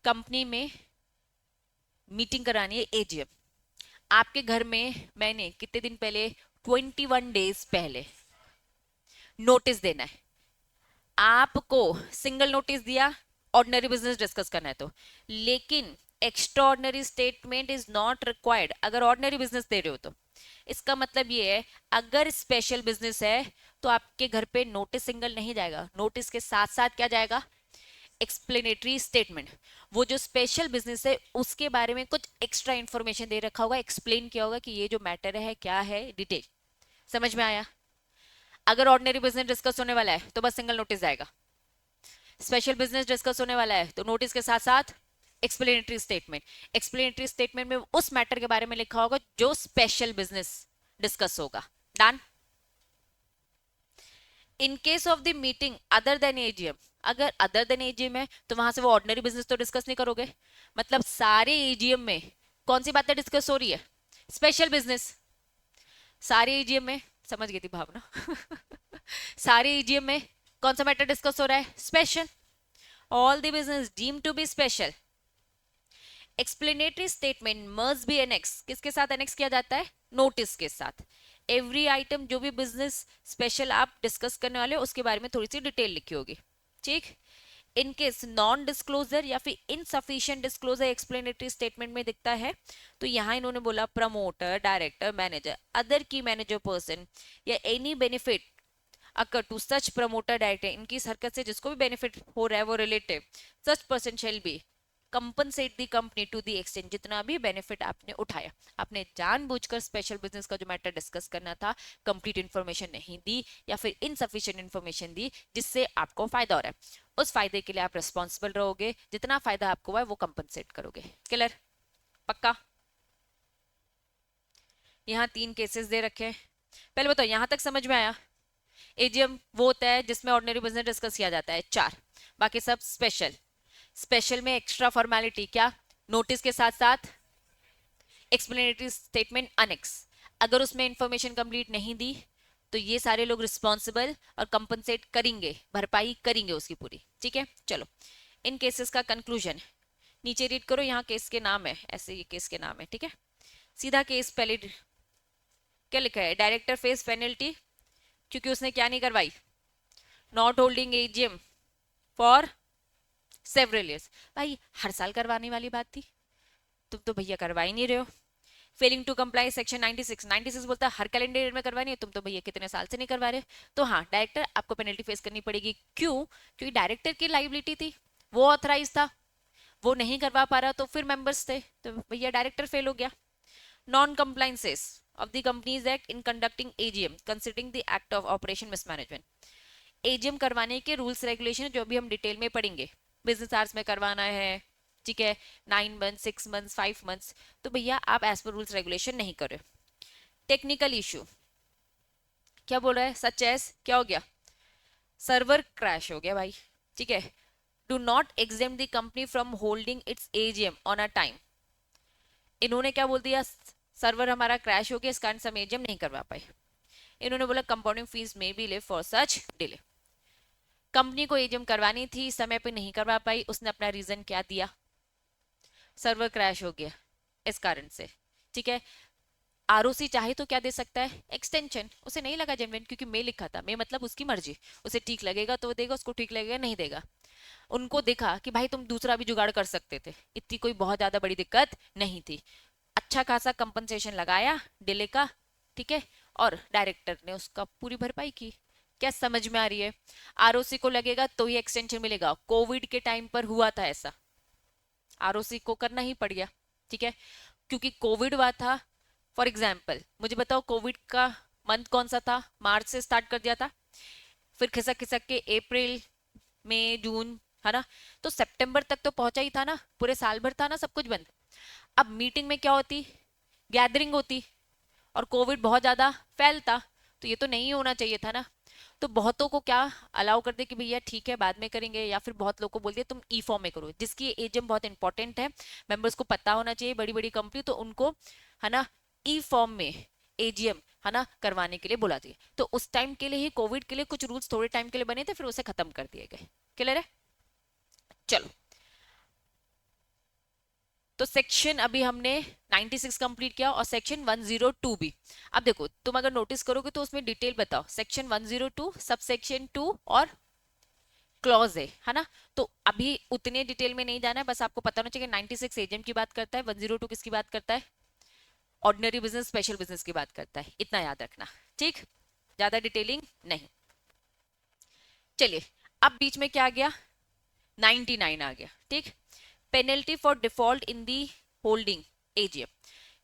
A: कंपनी में मीटिंग करानी है एजीएम, आपके घर में मैंने कितने दिन पहले, 21 डेज पहले नोटिस देना है। आपको सिंगल नोटिस दिया, ऑर्डिनरी बिजनेस डिस्कस करना है तो, लेकिन extra ordinary statement is not required अगर ऑर्डिनरी बिजनेस दे रहे हो तो। इसका मतलब ये है अगर स्पेशल बिजनेस है तो आपके घर पे नोटिस सिंगल नहीं जाएगा, नोटिस के साथ साथ क्या जाएगा? Explanatory statement. वो जो स्पेशल बिजनेस है उसके बारे में कुछ एक्स्ट्रा इंफॉर्मेशन दे रखा होगा, एक्सप्लेन किया होगा कि ये जो मैटर है क्या है, डिटेल। समझ में आया? अगर ऑर्डिनरी बिजनेस डिस्कस होने वाला है तो बस सिंगल नोटिस जाएगा, स्पेशल बिजनेस डिस्कस होने वाला है तो नोटिस के साथ साथ एक्सप्लेनेटरी स्टेटमेंट, एक्सप्लेनेटरी स्टेटमेंट में उस मैटर के बारे में लिखा होगा जो स्पेशल बिजनेस डिस्कस होगा। Done. In case of the meeting other than AGM, अगर अदर देन एजीएम है तो वहां से वो ऑर्डिनरी बिजनेस तो डिस्कस नहीं करोगे, मतलब सारे एजीएम में कौन सी बातें डिस्कस हो रही है, स्पेशल बिजनेस। सारे एजीएम में, समझ गई थी भावना सारे एजीएम में कौन सा मैटर डिस्कस हो रहा है, special. All the business deem to be special. Explanatory statement must be annex, किसके साथ एनेक्स किया जाता है, नोटिस के साथ। एवरी आइटम जो भी बिजनेस स्पेशल आप डिस्कस करने वाले हो उसके बारे में थोड़ी सी डिटेल लिखी होगी, ठीक। इन केस नॉन डिस्क्लोजर या फिर इनसफिशिएंट डिस्क्लोजर एक्सप्लेनेटरी स्टेटमेंट में दिखता है, तो यहां इन्होंने बोला promoter, director, manager, other key manager person या any benefit occur to such promoter, director, इनकी इस हरकत से जिसको भी बेनिफिट हो रहा है वो relative, such person shall be compensate the company to the extent, जितना भी बेनिफिट आपने उठाया। आपने जानबूझकर स्पेशल बिजनेस का जो मैटर डिस्कस करना था कंप्लीट इन्फॉर्मेशन नहीं दी या फिर इनसफिशिएंट इन्फॉर्मेशन दी जिससे आपको फायदा हो रहा है, उस फायदे के लिए आप रिस्पॉन्सिबल रहोगे, जितना फायदा आपको हुआ है वो कंपनसेट करोगे। क्लियर, पक्का। यहाँ 3 केसेस दे रखे हैं, पहले बताओ यहां तक समझ में आया। एजीएम वो होता है जिसमें ऑर्डिनरी बिजनेस डिस्कस किया जाता है, 4, बाकी सब स्पेशल। स्पेशल में एक्स्ट्रा फॉर्मेलिटी क्या, नोटिस के साथ साथ एक्सप्लेनेटरी स्टेटमेंट अनेक्स, अगर उसमें इंफॉर्मेशन कंप्लीट नहीं दी तो ये सारे लोग रिस्पॉन्सिबल और कंपनसेट करेंगे, भरपाई करेंगे उसकी पूरी, ठीक है। चलो इन केसेस का कंक्लूजन नीचे रीड करो, यहाँ केस के नाम है, ऐसे ये केस के नाम है, ठीक है। सीधा केस पहले क्या लिखा है, डायरेक्टर फेस पेनल्टी क्योंकि उसने क्या नहीं करवाई, not holding AGM for several years. भाई हर साल करवाने वाली बात थी, तुम तो भैया करवा ही नहीं रहे हो। फेलिंग टू कंप्लाई सेक्शन 96 बोलता है हर कैलेंडर ईयर में करवानी है, तुम तो भैया कितने साल से नहीं करवा रहे। तो हाँ डायरेक्टर आपको पेनल्टी फेस करनी पड़ेगी, क्यों, क्योंकि डायरेक्टर की लाइबिलिटी थी, वो ऑथराइज था, वो नहीं करवा पा रहा तो फिर मेंबर्स थे, तो भैया डायरेक्टर फेल हो गया। Non compliances of the Companies Act in conducting AGM considering the act of operation mismanagement, AGM करवाने के रूल्स रेगुलेशन जो भी हम डिटेल में पढ़ेंगे, बिजनेस आवर्स में करवाना है, ठीक है, 9 मंथ, 6 मंथ, 5 मंथ्स, तो भैया आप एज पर रूल्स रेगुलेशन नहीं कर रहे। टेक्निकल इशू क्या बोल रहा है, सच एज क्या हो गया, सर्वर क्रैश हो गया भाई, ठीक है। Do not exempt the company from holding it's AGM on a time, इन्होंने क्या बोल दिया, सर्वर हमारा क्रैश हो गया इस कारण से हम एजीएम नहीं करवा पाए। इन्होंने बोला कंपाउंडिंग फीस में बी ले फॉर सच डिले, कंपनी को एजीएम करवानी थी, समय पे नहीं करवा पाई, उसने अपना रीजन क्या दिया, सर्वर क्रैश हो गया इस कारण से, ठीक है। आरओसी चाहे तो क्या दे सकता है, एक्सटेंशन, उसे नहीं लगा जेन्युइन क्योंकि मैं लिखा था, मैं मतलब उसकी मर्जी, उसे ठीक लगेगा तो देगा, उसको ठीक लगेगा नहीं देगा। उनको देखा कि भाई तुम दूसरा भी जुगाड़ कर सकते थे, इतनी कोई बहुत ज्यादा बड़ी दिक्कत नहीं थी, अच्छा खासा कंपनसेशन लगाया डिले का, ठीक है, और डायरेक्टर ने उसका पूरी भरपाई की। क्या समझ में आ रही है, आरओसी को लगेगा तो ही एक्सटेंशन मिलेगा, कोविड के टाइम पर हुआ था ऐसा, आरओसी को करना ही पड़ गया, ठीक है, क्योंकि कोविड हुआ था। फॉर एग्जाम्पल मुझे बताओ कोविड का मंथ कौन सा था, मार्च से स्टार्ट कर दिया था, फिर खिसक खिसक के अप्रैल, मई, जून, है ना, तो सितंबर तक तो पहुंचा ही था ना, पूरे साल भर था ना सब कुछ बंद। अब मीटिंग में क्या होती, गैदरिंग होती, और कोविड बहुत ज्यादा फैलता, तो ये तो नहीं होना चाहिए था ना। तो बहुतों को क्या अलाउ कर दे कि भैया ठीक है बाद में करेंगे, या फिर बहुत लोगों को बोल दिया तुम ई फॉर्म में करो, जिसकी एजीएम बहुत इंपॉर्टेंट है, मेंबर्स को पता होना चाहिए, बड़ी बड़ी कंपनी तो उनको, है ना, ई फॉर्म में एजीएम, है ना, करवाने के लिए बुला दिए। तो उस टाइम के लिए ही, कोविड के लिए कुछ रूल्स थोड़े टाइम के लिए बने थे, फिर उसे खत्म कर दिए गए। क्लियर है, चलो। तो सेक्शन अभी हमने 96 कंप्लीट किया और सेक्शन 102 भी। अब देखो तुम अगर नोटिस करोगे तो उसमें डिटेल बताओ, सेक्शन 102 सब सेक्शन 2 और क्लॉज है ना। तो अभी उतने डिटेल में नहीं जाना है, बस आपको पता होना चाहिए 96 एजीएम की बात करता है, 102 किसकी बात करता है, ऑर्डिनरी बिजनेस स्पेशल बिजनेस की बात करता है, इतना याद रखना, ठीक, ज्यादा डिटेलिंग नहीं। चलिए अब बीच में क्या आ गया, 99 आ गया, ठीक, penalty for default in the holding AGM,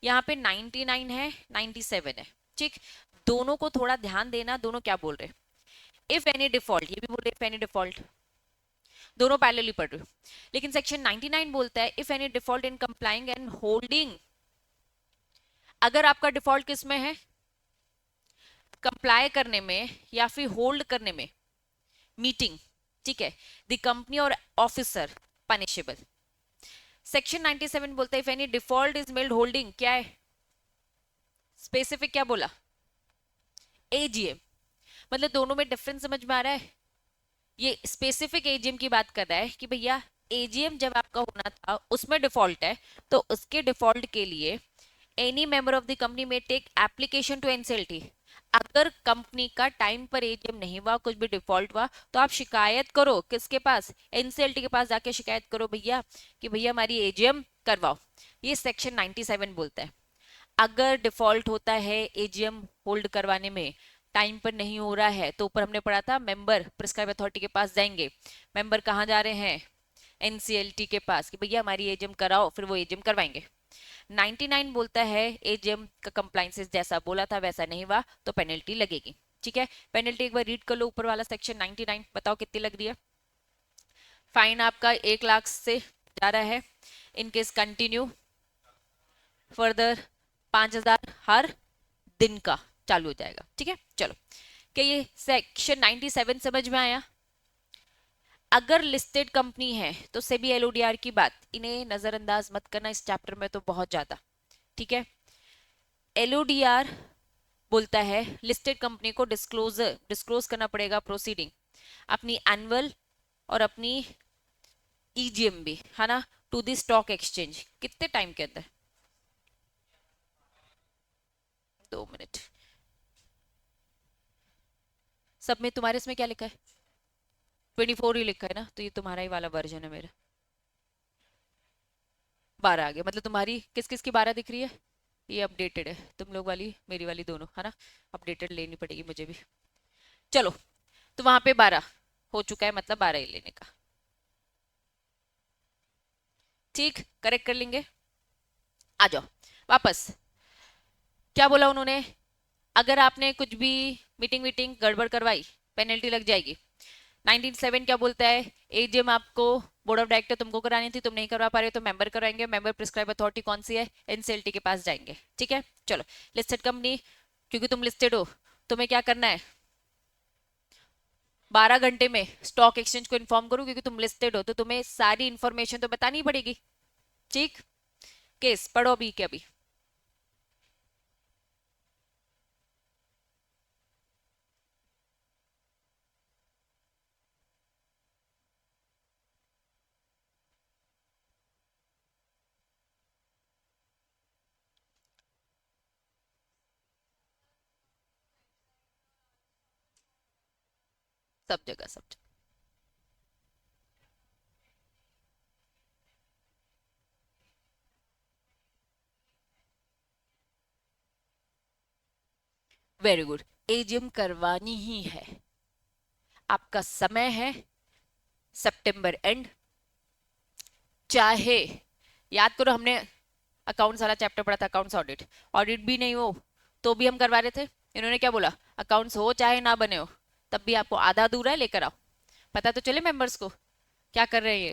A: यहाँ पे 99 है, 97 है, ठीक। दोनों को थोड़ा ध्यान देना, दोनों क्या बोल रहे हैं, इफ एनी डिफॉल्ट, ये भी बोल रहे इफ एनी डिफॉल्ट, दोनों पैरेलली पढ़ रही हूँ। लेकिन सेक्शन 99 बोलता है if any default in complying and holding, अगर आपका डिफॉल्ट किस में है, कंप्लाई करने में या फिर होल्ड करने में, मीटिंग, ठीक है, द कंपनी और ऑफिसर पनिशेबल। सेक्शन 97 बोलता है if any default is meld holding, क्या है स्पेसिफिक, क्या बोला, एजीएम। मतलब दोनों में डिफरेंस समझ में आ रहा है। ये स्पेसिफिक एजीएम की बात कर रहा है कि भैया एजीएम जब आपका होना था उसमें डिफॉल्ट है, तो उसके डिफॉल्ट के लिए any member of the company में टेक एप्लीकेशन टू एनसीएलटी। अगर कंपनी का टाइम पर एजीएम नहीं हुआ, कुछ भी डिफॉल्ट हुआ, तो आप शिकायत करो किसके पास, एनसीएलटी के पास जाके शिकायत करो भैया कि भैया हमारी एजीएम करवाओ। ये सेक्शन 97 बोलता है। अगर डिफॉल्ट होता है एजीएम होल्ड करवाने में, टाइम पर नहीं हो रहा है, तो ऊपर हमने पढ़ा था मेंबर प्रिस्क्राइब अथॉरिटी के पास जाएंगे। मेंबर कहाँ जा रहे हैं, एनसीएलटी के पास, कि भैया हमारी एजीएम कराओ, फिर वो एजीएम करवाएंगे। 99 बोलता है एजीएम का कंप्लाइंसेस जैसा बोला था वैसा नहीं हुआ तो पेनल्टी लगेगी। ठीक है, पेनल्टी एक बार रीड कर लो ऊपर वाला सेक्शन 99, बताओ कितनी लग रही है। फाइन आपका 1 लाख से जा रहा है, इनकेस कंटिन्यू फर्दर 5,000 हर दिन का चालू हो जाएगा। ठीक है, चलो, क्या ये सेक्शन 97 समझ में आया। अगर लिस्टेड कंपनी है तो सेबी एलओडीआर की बात, इन्हें नजरअंदाज मत करना इस चैप्टर में तो बहुत ज्यादा। ठीक है, एलओडीआर बोलता है लिस्टेड कंपनी को डिस्क्लोज करना पड़ेगा प्रोसीडिंग, अपनी एनुअल और अपनी ईजीएम भी, है ना, टू द स्टॉक एक्सचेंज। कितने टाइम के अंदर, 2 मिनट। सब में तुम्हारे इसमें क्या लिखा है, 24 ही लिखा है ना, तो ये तुम्हारा ही वाला वर्जन है, मेरा 12 आ गया। मतलब तुम्हारी किस किस की 12 दिख रही है, ये अपडेटेड है, तुम लोग वाली मेरी वाली दोनों, है ना, अपडेटेड लेनी पड़ेगी मुझे भी। चलो, तो वहां पे 12 हो चुका है, मतलब 12 ही लेने का। ठीक, करेक्ट कर लेंगे। आ जाओ वापस, क्या बोला उन्होंने, अगर आपने कुछ भी मीटिंग वीटिंग गड़बड़ करवाई पेनल्टी लग जाएगी। 97 क्या बोलता है, एजीएम आपको बोर्ड ऑफ डायरेक्टर तुमको करानी थी, तुम नहीं करवा पा रहे हो तो मेंबर कराएंगे। मेंबर प्रिस्क्राइब अथॉरिटी कौन सी है, एनसीएलटी के पास जाएंगे। ठीक है, चलो, लिस्टेड कंपनी, क्योंकि तुम लिस्टेड हो, तुम्हें क्या करना है, 12 घंटे में स्टॉक एक्सचेंज को इन्फॉर्म करो, क्योंकि तुम लिस्टेड हो तो तुम्हें सारी इंफॉर्मेशन तो बतानी पड़ेगी। ठीक, केस पढ़ो अभी के अभी। सब जगह, सब जगह। वेरी गुड, एजीएम करवानी ही है। आपका समय है सितंबर एंड, चाहे, याद करो हमने अकाउंट्स वाला चैप्टर पढ़ा था, अकाउंट्स ऑडिट, ऑडिट भी नहीं हो तो भी हम करवा रहे थे। इन्होंने क्या बोला, अकाउंट्स हो चाहे ना बने हो तब भी आपको आधा अधूरा है लेकर आओ, पता तो चले मेंबर्स को क्या कर रहे हैं ये।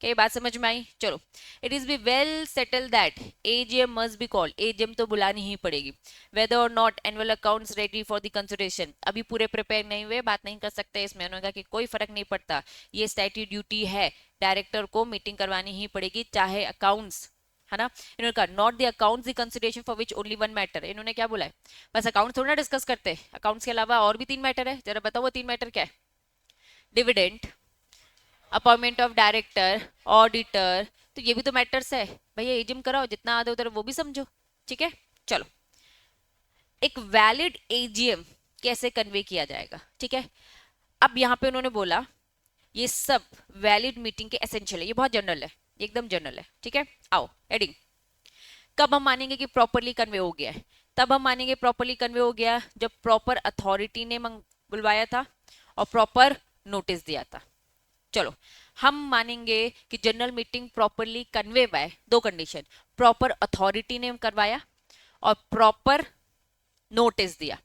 A: क्या ये बात समझ में आई। चलो, it is be well settle that AGM must be called, AGM तो बुलानी ही पड़ेगी, वेदर और not annual accounts ready for the consideration. अभी पूरे प्रिपेयर नहीं हुए, बात नहीं कर सकते इसमें। उन्होंने कहा कि कोई फर्क नहीं पड़ता, ये स्टैट्यूटरी ड्यूटी है, डायरेक्टर को मीटिंग करवानी ही पड़ेगी चाहे अकाउंट्स, है ना। इन्होंने कहा not the accounts the consideration for which only one matter. इन्होंने क्या बोला है, बस अकाउंट थोड़ा डिस्कस करते हैं, अकाउंट्स के अलावा और भी 3 मैटर है, जरा बताओ वो 3 मैटर क्या है। Dividend, appointment of director, auditor, तो ये भी तो मैटर्स है भैया, एजीएम कराओ, जितना आधा उधर वो भी समझो। ठीक है, चलो, एक वैलिड एजीएम कैसे कन्वे किया जाएगा। ठीक है, अब यहाँ पे उन्होंने बोला ये सब वैलिड मीटिंग के एसेंशियल है, ये बहुत जनरल है, एकदम जनरल है। ठीक है, आओ एडिंग, कब हम मानेंगे कि प्रॉपरली कन्वे हो गया है, तब हम मानेंगे प्रॉपरली कन्वे हो गया जब प्रॉपर अथॉरिटी ने बुलवाया था और प्रॉपर नोटिस दिया था। चलो, हम मानेंगे कि general meeting properly convey by दो कंडीशन, प्रॉपर अथॉरिटी ने करवाया और प्रॉपर नोटिस दिया।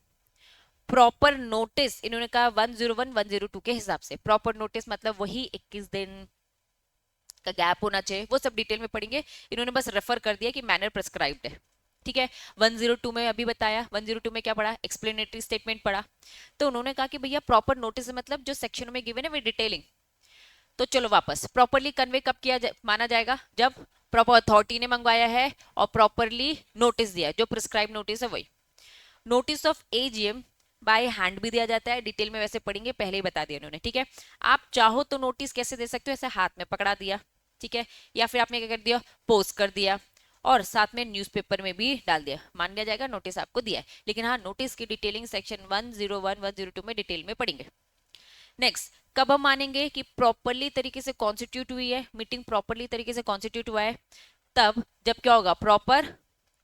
A: प्रॉपर नोटिस इन्होंने कहा 101 102 के हिसाब से, प्रॉपर नोटिस मतलब वही 21 दिन का गैप होना चाहिए, वो सब डिटेल में पढ़ेंगे। इन्होंने बस रेफर कर दिया कि मैनर प्रेस्क्राइब्ड है, ठीक है। 102 में अभी बताया, 102 में क्या पढ़ा, एक्सप्लेनेटरी स्टेटमेंट पढ़ा। तो उन्होंने कहा कि भैया प्रॉपर नोटिस मतलब जो सेक्शन में गिवन है वो डिटेलिंग। तो चलो वापस, प्रॉपरली कन्वे कब किया माना जाएगा, जब प्रॉपर अथॉरिटी ने मंगवाया है और प्रॉपरली नोटिस दिया है, जो प्रिस्क्राइब नोटिस है वही। Notice of AGM by hand भी दिया जाता है, डिटेल में वैसे पढ़ेंगे, पहले ही बता दिया उन्होंने, ठीक है। आप चाहो तो नोटिस कैसे दे सकते हो, ऐसे हाथ में पकड़ा दिया, ठीक है, या फिर आपने क्या कर दिया, पोस्ट कर दिया और साथ में न्यूज़पेपर में भी डाल दिया, मान लिया जाएगा नोटिस आपको दिया है। लेकिन हाँ, नोटिस की डिटेलिंग सेक्शन 101 102 में डिटेल में पढ़ेंगे। नेक्स्ट, कब हम मानेंगे कि प्रॉपरली तरीके से कॉन्स्टिट्यूट हुई है, मीटिंग प्रॉपरली तरीके से कॉन्स्टिट्यूट हुआ है, तब जब क्या होगा, प्रॉपर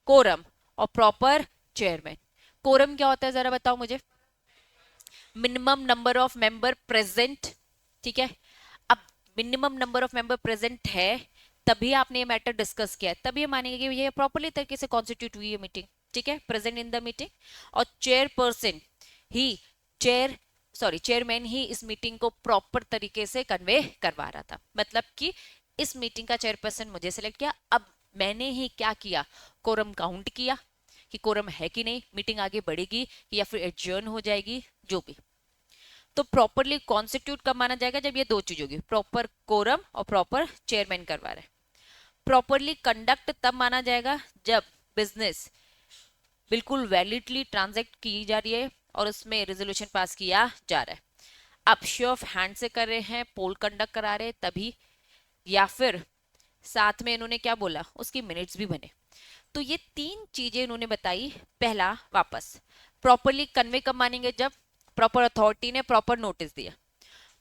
A: कोरम और प्रॉपर चेयरमैन। कोरम क्या होता है जरा बताओ मुझे, minimum number of member present, ठीक है। अब minimum number of member present है, तभी आपने ये मैटर डिस्कस किया है, तभी मानेंगे कि ये प्रॉपरली तरीके से कॉन्स्टिट्यूट हुई है मीटिंग, ठीक है, प्रेजेंट इन द मीटिंग। और चेयरपर्सन ही चेयरमैन ही इस मीटिंग को प्रॉपर तरीके से कन्वे करवा रहा था, मतलब कि इस मीटिंग का चेयरपर्सन मुझे सिलेक्ट किया, अब मैंने ही क्या किया, कोरम काउंट किया कि कोरम है कि नहीं, मीटिंग आगे बढ़ेगी या फिर एडजर्न हो जाएगी, जो भी। तो प्रॉपरली कॉन्स्टिट्यूट कब माना जाएगा, जब ये दो चीज होगी, प्रॉपर कोरम और प्रॉपर चेयरमैन करवा रहे हैं। प्रॉपरली कंडक्ट तब माना जाएगा जब बिजनेस बिल्कुल वैलिडली ट्रांजैक्ट की जा रही है और उसमें रेजोल्यूशन पास किया जा रहा है। आप शो ऑफ हैंड से कर रहे हैं, पोल कंडक्ट करा रहे हैं तभी, या फिर साथ में इन्होंने क्या बोला, उसकी मिनट्स भी बने। तो ये तीन चीजें इन्होंने बताई। पहला, वापस प्रॉपरली कन्वे कब मानेंगे, जब प्रॉपर अथॉरिटी ने प्रॉपर नोटिस दिया।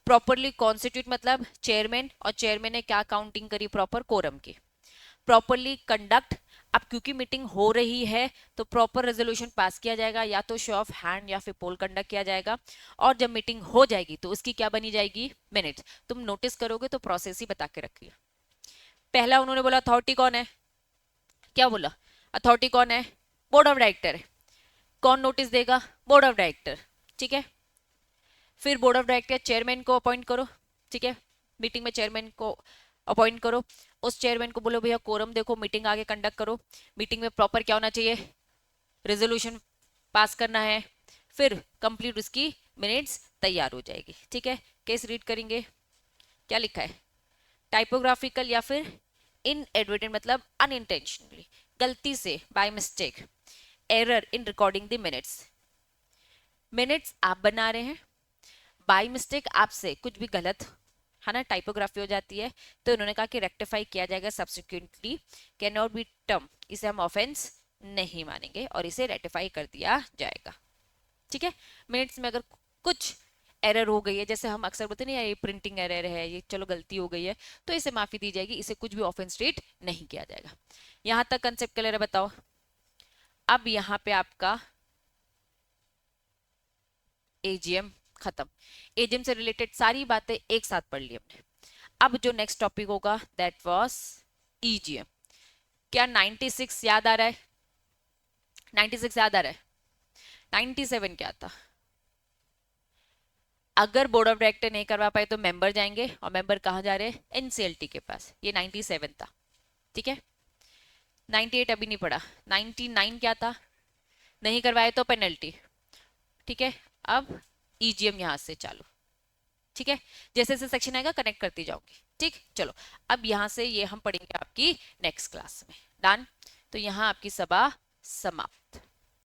A: प्रॉपरली कॉन्स्टिट्यूट मतलब चेयरमैन, और चेयरमैन ने क्या काउंटिंग करी, प्रॉपर कोरम की। प्रॉपरली कंडक्ट, अब क्योंकि मीटिंग हो रही है तो प्रॉपर रेजोल्यूशन पास किया जाएगा, या तो शो ऑफ हैंड या फिर पोल कंडक्ट किया जाएगा। और जब मीटिंग हो जाएगी तो उसकी क्या बनी जाएगी, मिनट्स। तुम नोटिस करोगे तो प्रोसेस ही बता के रखिए। पहला उन्होंने बोला अथॉरिटी कौन है, क्या बोला, अथॉरिटी कौन है, बोर्ड ऑफ डायरेक्टर है। कौन नोटिस देगा, बोर्ड ऑफ डायरेक्टर, ठीक है। फिर बोर्ड ऑफ डायरेक्टर चेयरमैन को अपॉइंट करो, ठीक है, मीटिंग में चेयरमैन को अपॉइंट करो। उस चेयरमैन को बोलो भैया कोरम देखो, मीटिंग आगे कंडक्ट करो, मीटिंग में प्रॉपर क्या होना चाहिए, रेजोल्यूशन पास करना है। फिर कंप्लीट उसकी मिनट्स तैयार हो जाएगी, ठीक है। केस रीड करेंगे, क्या लिखा है, टाइपोग्राफिकल या फिर इनएडवर्टेंट मतलब अनइंटेंशनली, गलती से, by mistake, error in recording the minutes. Minutes आप बना रहे हैं, बाय मिस्टेक आपसे कुछ भी गलत है ना, टाइपोग्राफी हो जाती है, तो इन्होंने कहा कि रेक्टिफाई किया जाएगा subsequently, can not be term, इसे हम ऑफेंस नहीं मानेंगे और इसे रेक्टिफाई कर दिया जाएगा, ठीक है। मिनट्स में अगर कुछ एरर हो गई है, जैसे हम अक्सर बोलते नहीं, ये प्रिंटिंग एरर है, ये चलो गलती हो गई है, तो इसे माफी दी जाएगी, इसे कुछ भी ऑफेंस ट्रीट नहीं किया जाएगा। यहां तक कंसेप्ट क्लियर है, बताओ। अब यहाँ पे आपका एजीएम खत्म, एजीएम से रिलेटेड सारी बातें एक साथ पढ़ ली हमने। अब जो नेक्स्ट टॉपिक होगा दैट वाज ईजीएम। क्या 96 याद आ रहा है, 96 याद आ रहा है, 97 क्या था, अगर बोर्ड ऑफ डायरेक्टर नहीं करवा पाए तो मेंबर जाएंगे, और मेंबर कहाँ जा रहे हैं, एनसीएलटी के पास, ये 97 था, ठीक है। 98 अभी नहीं पढ़ा, 99 क्या था, नहीं करवाए तो पेनल्टी, ठीक है। अब ईजीएम यहां से चालू, ठीक है, जैसे जैसे सेक्शन आएगा कनेक्ट करती जाऊंगी, ठीक। चलो अब यहां से ये हम पढ़ेंगे आपकी नेक्स्ट क्लास में, डन। तो यहाँ आपकी सभा समाप्त।